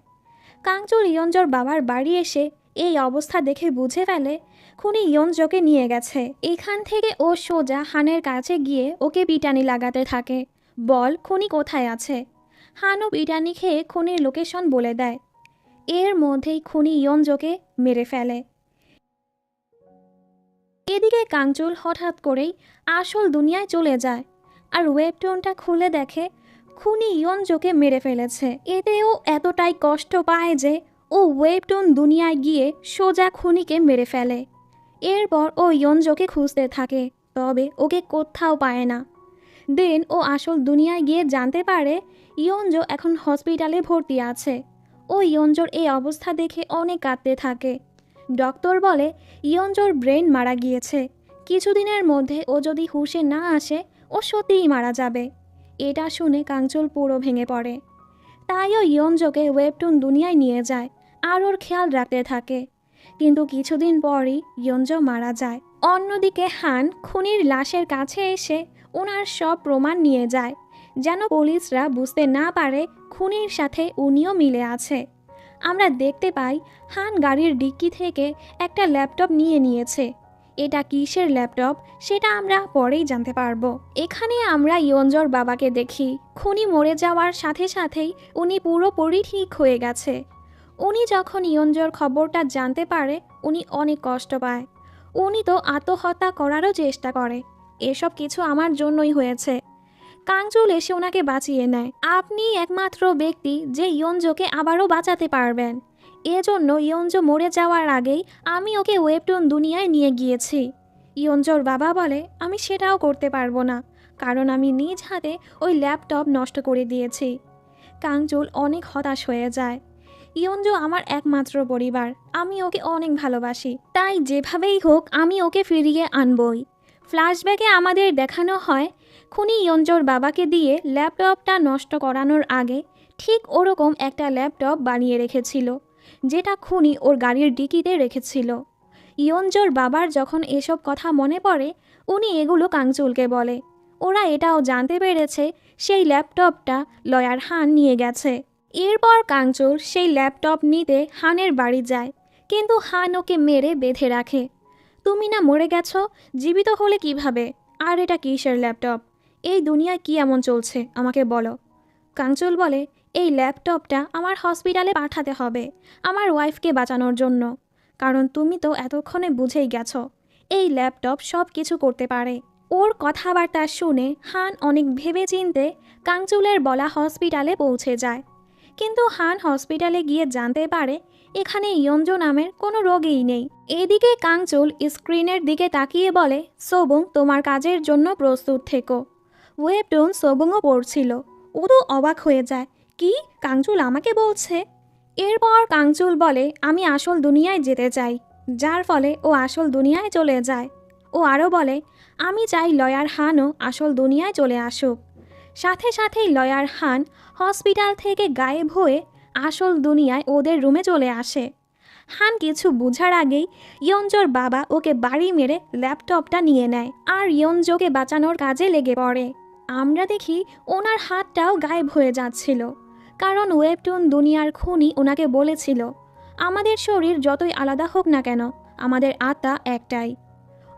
কাঞ্চুল ইয়ঞ্জোর বাবার বাড়ি এসে এই অবস্থা দেখে বুঝে ফেলে খুনি ইয়ঞ্জোকে নিয়ে গেছে। এখান থেকে ও সোজা হানের কাছে গিয়ে ওকে পিটানি লাগাতে থাকে, বল খুনি কোথায় আছে। হানও পিটানি খেয়ে খুনির লোকেশন বলে দেয়। এর মধ্যেই খুনি ইয়ঞ্জোকে মেরে ফেলে। এদিকে কাঞ্চুল হঠাৎ করেই আসল দুনিয়ায় চলে যায় আর ওয়েবটুনটা খুলে দেখে খুনি ইয়ঞ্জোকে মেরে ফেলেছে। এতে ও এতটাই কষ্ট পায় যে ও ওয়েবটুন দুনিয়ায় গিয়ে সোজা খুনিকে মেরে ফেলে। এরপর ও ইয়ঞ্জোকে খুঁজতে থাকে, তবে ওকে কোথাও পায় না। দেন ও আসল দুনিয়ায় গিয়ে জানতে পারে ইয়ঞ্জো এখন হসপিটালে ভর্তি আছে। ও ইয়ঞ্জোর এই অবস্থা দেখে অনেক কাঁদতে থাকে। ডক্টর বলে ইয়ঞ্জোর ব্রেন মারা গিয়েছে, কিছুদিনের মধ্যে ও যদি হুঁশে না আসে ও সত্যিই মারা যাবে। এটা শুনে কাঞ্চুল পুরো ভেঙে পড়ে। তাই ও ইয়ঞ্জোকে ওয়েবটুন দুনিয়ায় নিয়ে যায় আর ওর খেয়াল রাখতে থাকে। কিন্তু কিছুদিন পরই ইয়ঞ্জো মারা যায়। অন্যদিকে হান খুনির লাশের কাছে এসে ওনার সব প্রমাণ নিয়ে যায়, যেন পুলিশরা বুঝতে না পারে খুনির সাথে উনিও মিলে আছে। আমরা দেখতে পাই হান গাড়ির ডিক্কি থেকে একটা ল্যাপটপ নিয়েছে। এটা কিসের ল্যাপটপ সেটা আমরা পরেই জানতে পারবো। এখানে আমরা ইয়ঞ্জোর বাবাকে দেখি। খুনি মরে যাওয়ার সাথে সাথেই উনি পুরোপুরি ঠিক হয়ে গেছে। উনি যখন ইয়ঞ্জোর খবরটা জানতে পারে উনি অনেক কষ্ট পায়। উনি তো আত্মহত্যা করারও চেষ্টা করে। এসব কিছু আমার জন্যই হয়েছে। কাঞ্চুল এসে ওনাকে বাঁচিয়ে নেয়। আপনি একমাত্র ব্যক্তি যে ইয়ঞ্জোকে আবারও বাঁচাতে পারবেন। এজন্য ইয়ঞ্জো মরে যাওয়ার আগেই আমি ওকে ওয়েবটুন দুনিয়ায় নিয়ে গিয়েছি। ইয়ঞ্জোর বাবা বলে আমি সেটাও করতে পারবো না, কারণ আমি নিজ হাতে ওই ল্যাপটপ নষ্ট করে দিয়েছি। কাঞ্চুল অনেক হতাশ হয়ে যায়। ইয়ঞ্জো আমার একমাত্র পরিবার, আমি ওকে অনেক ভালোবাসি, তাই যেভাবেই হোক আমি ওকে ফিরিয়ে আনবই। ফ্ল্যাশব্যাকে আমাদের দেখানো হয় খুনি ইয়ঞ্জোর বাবাকে দিয়ে ল্যাপটপটা নষ্ট করানোর আগে ঠিক ওরকম একটা ল্যাপটপ বানিয়ে রেখেছিল, যেটা খুনি ওর গাড়ির ডিকিতে রেখেছিল। ইয়ঞ্জোর বাবার যখন এসব কথা মনে পড়ে উনি এগুলো কাঞ্চুলকে বলে। ওরা এটাও জানতে পেরেছে সেই ল্যাপটপটা লয়ার হান নিয়ে গেছে। এরপর কাঞ্চুল সেই ল্যাপটপ নিতে হানের বাড়ি যায়, কিন্তু হান ওকে মেরে বেঁধে রাখে। তুমি না মরে গেছো, জীবিত হলে কিভাবে? আর এটা কিসের ল্যাপটপ? এই দুনিয়ায় কি এমন চলছে আমাকে বলো। কাঞ্চুল বলে এই ল্যাপটপটা আমার হসপিটালে পাঠাতে হবে আমার ওয়াইফকে বাঁচানোর জন্য, কারণ তুমি তো এতক্ষণে বুঝেই গেছো এই ল্যাপটপ সব কিছু করতে পারে। ওর কথাবার্তা শুনে হান অনেক ভেবেচিন্তে কাঞ্চুলের বলা হসপিটালে পৌঁছে যায়। কিন্তু হান হসপিটালে গিয়ে জানতে পারে এখানে ইয়ঞ্জো নামের কোনো রোগীই নেই। এদিকে কাঞ্চুল স্ক্রিনের দিকে তাকিয়ে বলে সোবুং তোমার কাজের জন্য প্রস্তুত থেকো। ওয়েবটুন সোবুংও পড়ছিল। ও তো অবাক হয়ে যায়, কি কাঞ্চুল আমাকে বলছে? এরপর কাঞ্চুল বলে আমি আসল দুনিয়ায় যেতে চাই, যার ফলে ও আসল দুনিয়ায় চলে যায়। ও আরও বলে আমি চাই লয়ার হানও আসল দুনিয়ায় চলে আসুক। সাথে সাথেই লয়ার হান হসপিটাল থেকে গায়েব হয়ে আসল দুনিয়ায় ওদের রুমে চলে আসে। হান কিছু বোঝার আগেই ইয়ঞ্জোর বাবা ওকে বাড়ি মেরে ল্যাপটপটা নিয়ে নেয় আর ইয়ঞ্জোকে বাঁচানোর কাজে লেগে পড়ে। আমরা দেখি ওনার হাতটাও গায়েব হয়ে যাচ্ছিল, কারণ ওয়েবটুন দুনিয়ার খুনি ওনাকে বলেছিল আমাদের শরীর যতই আলাদা হোক না কেন আমাদের আত্মা একটাই।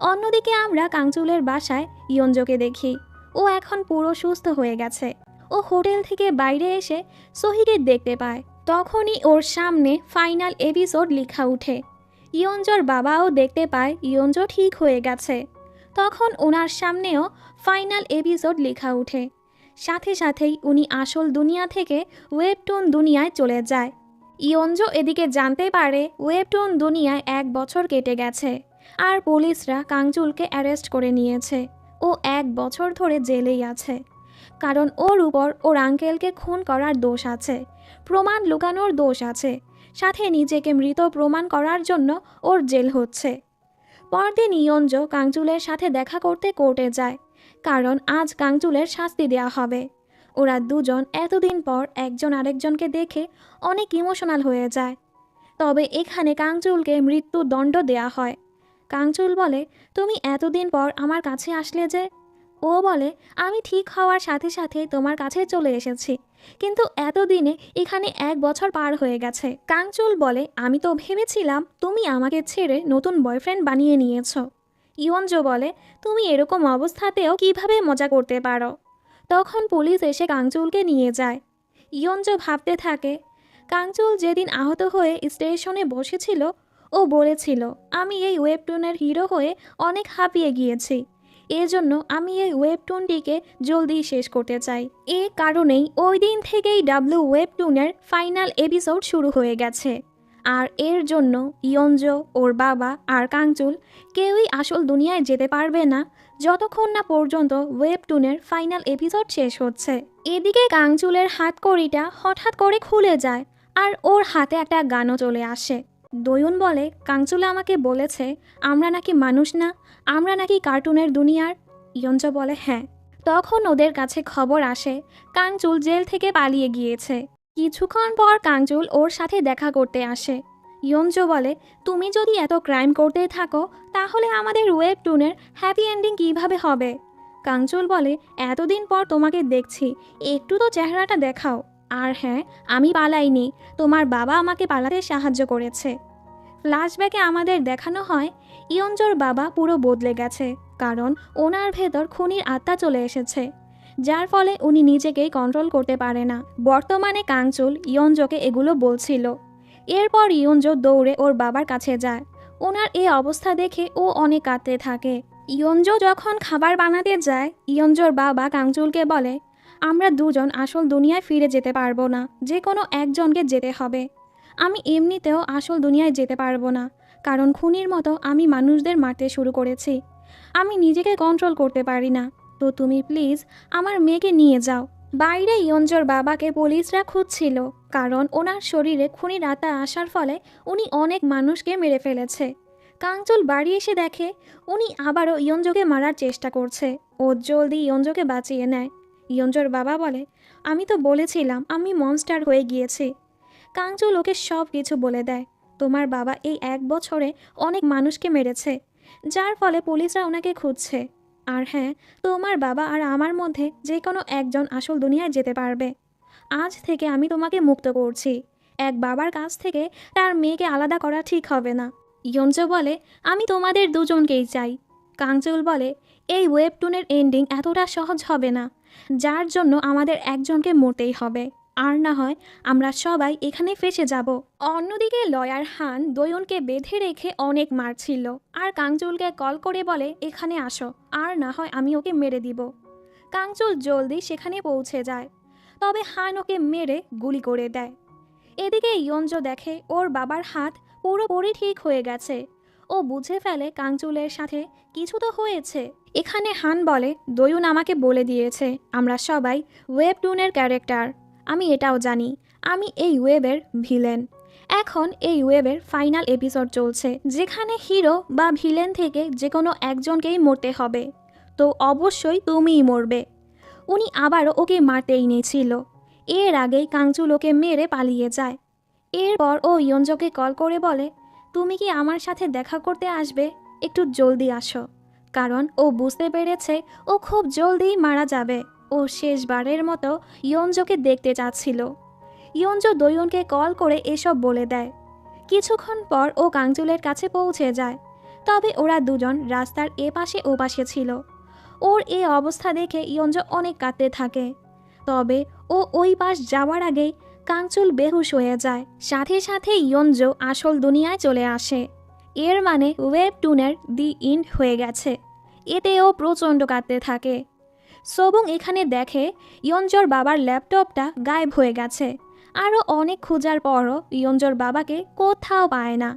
অন্যদিকে আমরা কাঞ্চুলের বাসায় ইয়ঞ্জোকে দেখি। ও এখন পুরো সুস্থ হয়ে গেছে। ও হোটেল থেকে বাইরে এসে সহিকে দেখতে পায়। তখনই ওর সামনে ফাইনাল এপিসোড লেখা উঠে। ইয়ঞ্জোর বাবাও দেখতে পায় ইয়ঞ্জো ঠিক হয়ে গেছে। তখন ওনার সামনেও ফাইনাল এপিসোড লেখা উঠে। সাথে সাথেই উনি আসল দুনিয়া থেকে ওয়েবটুন দুনিয়ায় চলে যায়। ইয়ঞ্জো এদিকে জানতে পারে ওয়েবটুন দুনিয়ায় 1 বছর কেটে গেছে আর পুলিশরা কাঞ্চুলকে অ্যারেস্ট করে নিয়েছে। ও 1 বছর ধরে জেলেই আছে, কারণ ওর উপর ওর আঙ্কেলকে খুন করার দোষ আছে, প্রমাণ লুকানোর দোষ আছে, সাথে নিজেকে মৃত প্রমাণ করার জন্য ওর জেল হচ্ছে। পরদিন ইয়ঞ্জো কাঞ্চুলের সাথে দেখা করতে কোর্টে যায়, কারণ আজ কাঞ্চুলের শাস্তি দেওয়া হবে। ওরা দুজন এতদিন পর একজন আরেকজনকে দেখে অনেক ইমোশনাল হয়ে যায়। তবে এখানে কাঞ্চুলকে মৃত্যুদণ্ড দেয়া হয়। কাঞ্চুল বলে, তুমি এতদিন পর আমার কাছে আসলে যে? ও বলে, আমি ঠিক হওয়ার সাথে সাথে তোমার কাছে চলে এসেছি, কিন্তু এতদিনে এখানে 1 বছর পার হয়ে গেছে। কাঞ্চুল বলে, আমি তো ভেবেছিলাম তুমি আমাকে ছেড়ে নতুন বয়ফ্রেন্ড বানিয়ে নিয়েছ। ইয়ঞ্জো বলে, তুমি এরকম অবস্থাতেও কিভাবে মজা করতে পারো? তখন পুলিশ এসে কাঞ্চুলকে নিয়ে যায়। ইয়ঞ্জো ভাবতে থাকে, কাঞ্চুল যেদিন আহত হয়ে স্টেশনে বসেছিল, ও বলেছিল আমি এই ওয়েবটুনের হিরো হয়ে অনেক হাঁপিয়ে গিয়েছি, এজন্য আমি এই ওয়েবটুনটিকে জলদি শেষ করতে চাই। এ কারণেই ওই দিন থেকেই ডাব্লিউ ওয়েবটুনের ফাইনাল এপিসোড শুরু হয়ে গেছে। আর এর জন্য ইয়ঞ্জো, ওর বাবা আর কাঞ্চুল কেউই আসল দুনিয়ায় যেতে পারবে না যতক্ষণ না পর্যন্ত ওয়েবটুনের ফাইনাল এপিসোড শেষ হচ্ছে। এদিকে কাঞ্চুলের হাতকড়িটা হঠাৎ করে খুলে যায় আর ওর হাতে একটা গানও চলে আসে। দয়ুন বলে, কাঞ্চুল আমাকে বলেছে আমরা নাকি মানুষ না, আমরা নাকি কার্টুনের দুনিয়ার। ইয়ঞ্জো বলে, হ্যাঁ। তখন ওদের কাছে খবর আসে কাঞ্চুল জেল থেকে পালিয়ে গিয়েছে। কিছুক্ষণ পর কাঞ্চুল ওর সাথে দেখা করতে আসে। ইয়ঞ্জো বলে, তুমি যদি এত ক্রাইম করতে থাকো তাহলে আমাদের ওয়েবটুনের হ্যাপি এন্ডিং কিভাবে হবে? কাঞ্চুল বলে, এতদিন পর তোমাকে দেখছি, একটু তো চেহারাটা দেখাও। আর হ্যাঁ, আমি পালাইনি, তোমার বাবা আমাকে পালাতে সাহায্য করেছে। ফ্ল্যাশব্যাকে আমাদের দেখানো হয় ইয়ঞ্জোর বাবা পুরো বদলে গেছে, কারণ ওনার ভেতর খুনির আত্মা চলে এসেছে, যার ফলে উনি নিজেকেই কন্ট্রোল করতে পারে না। বর্তমানে কাঞ্চুল ইয়ঞ্জোকে এগুলো বলছিল। এরপর ইয়ঞ্জো দৌড়ে ওর বাবার কাছে যায়। ওনার এই অবস্থা দেখে ও অনেক কাঁদতে থাকে। ইয়ঞ্জো যখন খাবার বানাতে যায়, ইয়ঞ্জোর বাবা কাঞ্চুলকে বলে, আমরা দুজন আসল দুনিয়ায় ফিরে যেতে পারবো না, যে কোনো একজনকে যেতে হবে। আমি এমনিতেও আসল দুনিয়ায় যেতে পারবো না, কারণ খুনির মতো আমি মানুষদের মারতে শুরু করেছি। আমি নিজেকে কন্ট্রোল করতে পারি না, তো তুমি প্লিজ আমার মেয়েকে নিয়ে যাও। বাইরে ইয়ঞ্জোর বাবাকে পুলিশরা খুঁজছিল, কারণ ওনার শরীরে খুনির আত্মা আসার ফলে উনি অনেক মানুষকে মেরে ফেলেছে। কাঞ্চুল বাড়ি এসে দেখে উনি আবারও ইয়ঞ্জোকে মারার চেষ্টা করছে। ও জলদি ইয়ঞ্জোকে বাঁচিয়ে নেয়। ইয়ঞ্জোর বাবা বলে, আমি তো বলেছিলাম আমি মনস্টার হয়ে গিয়েছি। কাঞ্চুল ওকে সব কিছু বলে দেয়। তোমার বাবা এই 1 বছরে অনেক মানুষকে মেরেছে, যার ফলে পুলিশরা ওনাকে খুঁজছে। আর হ্যাঁ, তোমার বাবা আর আমার মধ্যে যে কোনো একজন আসল দুনিয়ায় যেতে পারবে। আজ থেকে আমি তোমাকে মুক্ত করছি। এক বাবার কাছ থেকে তার মেয়েকে আলাদা করা ঠিক হবে না। ইয়ঞ্জো বলে, আমি তোমাদের দুজনকেই চাই। কাঞ্চুল বলে, এই ওয়েবটুনের এন্ডিং এতটা সহজ হবে না, যার জন্য আমাদের একজনকে মরতেই হবে, আর না হয় আমরা সবাই এখানে ফেসে যাব। অন্যদিকে লয়ার হান দয়ুনকে বেঁধে রেখে অনেক মারছিল, আর কাঞ্চুলকে কল করে বলে, এখানে আসো, আর না হয় আমি ওকে মেরে দিব। কাঞ্চুল জলদি সেখানে পৌঁছে যায়, তবে হান ওকে মেরে গুলি করে দেয়। এদিকে ইয়ঞ্জো দেখে ওর বাবার হাত পুরোপুরি ঠিক হয়ে গেছে। ও বুঝে ফেলে কাঞ্চুলের সাথে কিছু তো হয়েছে। এখানে হান বলে, দয়ুন আমাকে বলে দিয়েছে আমরা সবাই ওয়েবটুনের ক্যারেক্টার। আমি এটাও জানি আমি এই ওয়েবের ভিলেন। এখন এই ওয়েবের ফাইনাল এপিসোড চলছে, যেখানে হিরো বা ভিলেন থেকে যে কোনো একজনকেই মরতে হবে, তো অবশ্যই তুমিই মরবে। উনি আবারও ওকে মারতেই নিয়েছিল। এর আগেই কাঞ্চুল ওকে মেরে পালিয়ে যায়। এরপর ও ইয়ঞ্জোকে কল করে বলে, তুমি কি আমার সাথে দেখা করতে আসবে? একটু জলদি আসো, কারণ ও বুঝতে পেরেছে ও খুব জলদি মারা যাবে। ও শেষবারের মতো ইয়ঞ্জোকে দেখতে চাচ্ছিল। ইয়ঞ্জো দয়ুনকে কল করে এসব বলে দেয়। কিছুক্ষণ পর ও কাঞ্চুলের কাছে পৌঁছে যায়, তবে ওরা দুজন রাস্তার এপাশে ওপাশে ছিল। ওর এই অবস্থা দেখে ইয়ঞ্জো অনেক কাঁদতে থাকে, তবে ও ওই পাশ যাওয়ার আগেই কাঞ্চুল বেহুশ হয়ে যায়। সাথে সাথে ইয়ঞ্জো আসল দুনিয়ায় চলে আসে। এর মানে ওয়েবটুনের দি এন্ড হয়ে গেছে। এতে ও প্রচণ্ড কাঁদতে থাকে। সোবুং এখানে দেখে ইয়ঞ্জোর বাবার ল্যাপটপটা গায়েব হয়ে গেছে। আরও অনেক খোঁজার পরও ইয়ঞ্জোর বাবাকে কোথাও পায় না।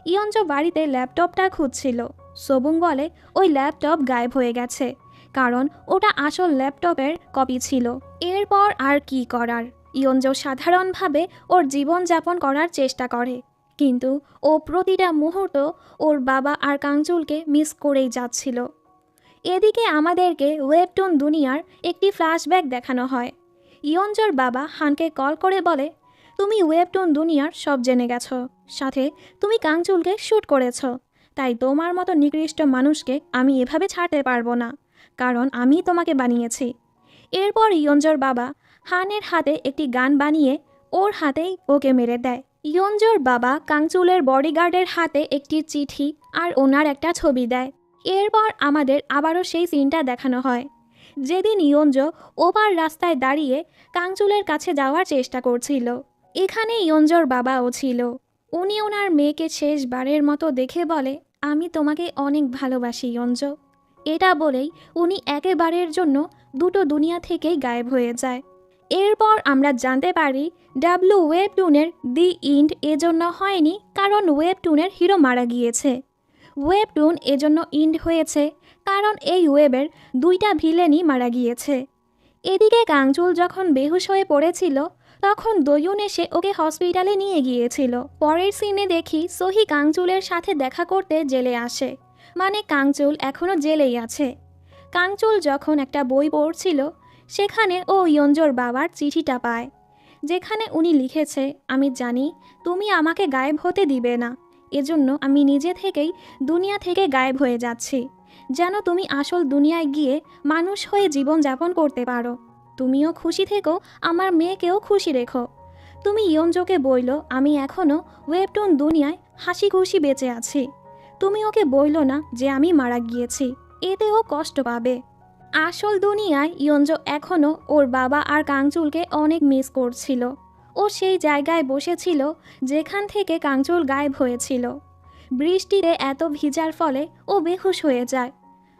ইয়ঞ্জো বাড়িতে ল্যাপটপটা খুঁজছিল। সোবুং বলে ওই ল্যাপটপ গায়েব হয়ে গেছে, কারণ ওটা আসল ল্যাপটপের কপি ছিল। এরপর আর কি করার, ইয়ঞ্জো সাধারণভাবে ওর জীবনযাপন করার চেষ্টা করে, কিন্তু ও প্রতিটা মুহূর্ত ওর বাবা আর কাঞ্চুলকে মিস করেই যাচ্ছিল। এদিকে আমাদেরকে ওয়েবটুন দুনিয়ার একটি ফ্ল্যাশব্যাক দেখানো হয়। ইয়ঞ্জোর বাবা হানকে কল করে বলে, তুমি ওয়েবটুন দুনিয়ার সব জেনে গেছো, সাথে তুমি কাঞ্চুলকে শ্যুট করেছো, তাই তোমার মতো নিকৃষ্ট মানুষকে আমি এভাবে ছাড়তে পারবো না, কারণ আমি তোমাকে বানিয়েছি। এরপর ইয়ঞ্জোর বাবা হানের হাতে একটি গান বানিয়ে ওর হাতেই ওকে মেরে দেয়। ইয়ঞ্জোর বাবা কাংচুলের বডিগার্ডের হাতে একটি চিঠি আর ওনার একটা ছবি দেয়। এরপর আমাদের আবারও সেই সিনটা দেখানো হয়, যেদিন ইয়ঞ্জো ওপার রাস্তায় দাঁড়িয়ে কাংচুলের কাছে যাওয়ার চেষ্টা করছিল। এখানে ইয়ঞ্জোর বাবাও ছিল। উনি ওনার মেয়েকে শেষবারের মতো দেখে বলে, আমি তোমাকে অনেক ভালোবাসি ইয়ঞ্জো। এটা বলেই উনি একেবারের জন্য দুটো দুনিয়া থেকেই গায়েব হয়ে যায়। এরপর আমরা জানতে পারি ডাব্লু ওয়েবটুনের দি ইন্ড এজন্য হয়নি, কারণ ওয়েবটুনের হিরো মারা গিয়েছে। ওয়েবটুন এজন্য ইন্ড হয়েছে কারণ এই ওয়েবের দুইটা ভিলেনই মারা গিয়েছে। এদিকে কাংচুল যখন বেহুশ হয়ে পড়েছিল তখন দয়ুন এসে ওকে হসপিটালে নিয়ে গিয়েছিল। পরের সিনে দেখি সহি কাংচুলের সাথে দেখা করতে জেলে আসে, মানে কাংচুল এখনও জেলেই আছে। কাংচুল যখন একটা বই পড়ছিল সেখানে ও ইয়ঞ্জোর বাবার চিঠিটা পায়, যেখানে উনি লিখেছে, আমি জানি তুমি আমাকে গায়েব হতে দিবে না, এজন্য আমি নিজে থেকেই দুনিয়া থেকে গায়েব হয়ে যাচ্ছি, যেন তুমি আসল দুনিয়ায় গিয়ে মানুষ হয়ে জীবন যাপন করতে পারো। তুমিও খুশি থেকো, আমার মেয়েকেও খুশি রেখো। তুমি ইয়ঞ্জোকে বইলো আমি এখনও ওয়েবটুন দুনিয়ায় হাসি খুশি বেঁচে আছি। তুমি ওকে বইলো না যে আমি মারা গিয়েছি, এতে ও কষ্ট পাবে। আসল দুনিয়ায় ইয়ঞ্জো এখনও ওর বাবা আর কাংচুলকে অনেক মিস করছিল। ও সেই জায়গায় বসেছিল যেখান থেকে কাংচুল গায়েব হয়েছিল। বৃষ্টিতে এত ভিজার ফলে ও বেহুশ হয়ে যায়।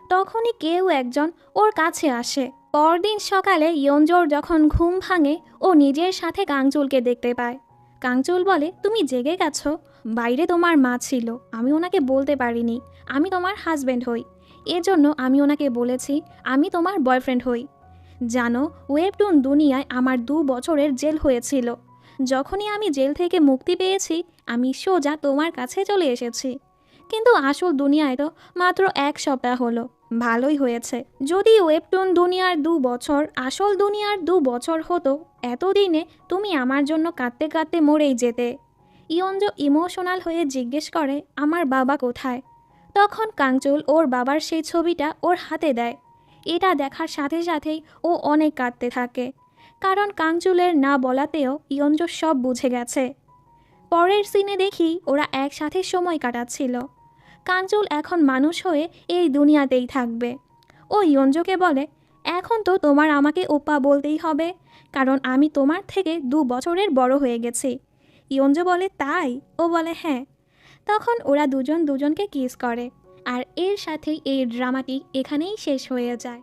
তখনই কেউ একজন ওর কাছে আসে। পরদিন সকালে ইয়ঞ্জোর যখন ঘুম ভাঙে ও নিজের সাথে কাংচুলকে দেখতে পায়। কাংচুল বলে, তুমি জেগে গেছো? বাইরে তোমার মা ছিল, আমি ওনাকে বলতে পারিনি আমি তোমার হাজব্যান্ড হই, এজন্য আমি ওনাকে বলেছি আমি তোমার বয়ফ্রেন্ড হই। জানো, ওয়েবটুন দুনিয়ায় আমার 2 বছরের জেল হয়েছিল। যখনই আমি জেল থেকে মুক্তি পেয়েছি আমি সোজা তোমার কাছে চলে এসেছি। কিন্তু আসল দুনিয়ায় তো মাত্র 1 সপ্তাহ হলো। ভালোই হয়েছে, যদি ওয়েবটুন দুনিয়ার 2 বছর আসল দুনিয়ার 2 বছর হতো, এতদিনে তুমি আমার জন্য কাঁদতে কাঁদতে মরেই যেতে। ইয়ঞ্জো ইমোশনাল হয়ে জিজ্ঞেস করে, আমার বাবা কোথায়? তখন কাংচুল ওর বাবার সেই ছবিটা ওর হাতে দেয়। এটা দেখার সাথে সাথেই ও অনেক কাঁদতে থাকে, কারণ কাংচুলের না বলাতেও ইয়ঞ্জো সব বুঝে গেছে। পরের সিনে দেখি ওরা একসাথে সময় কাটাচ্ছিল। কাংচুল এখন মানুষ হয়ে এই দুনিয়াতেই থাকবে। ও ইয়ঞ্জোকে বলে, এখন তো তোমার আমাকে ওপ্পা বলতেই হবে, কারণ আমি তোমার থেকে 2 বছরের বড় হয়ে গেছি। ইয়ঞ্জো বলে, তাই? ও বলে, হ্যাঁ। তখন ওরা দুজন দুজনকে কিস করে। আর এর সাথেই এই ড্রামাটি এখানেই শেষ হয়ে যায়।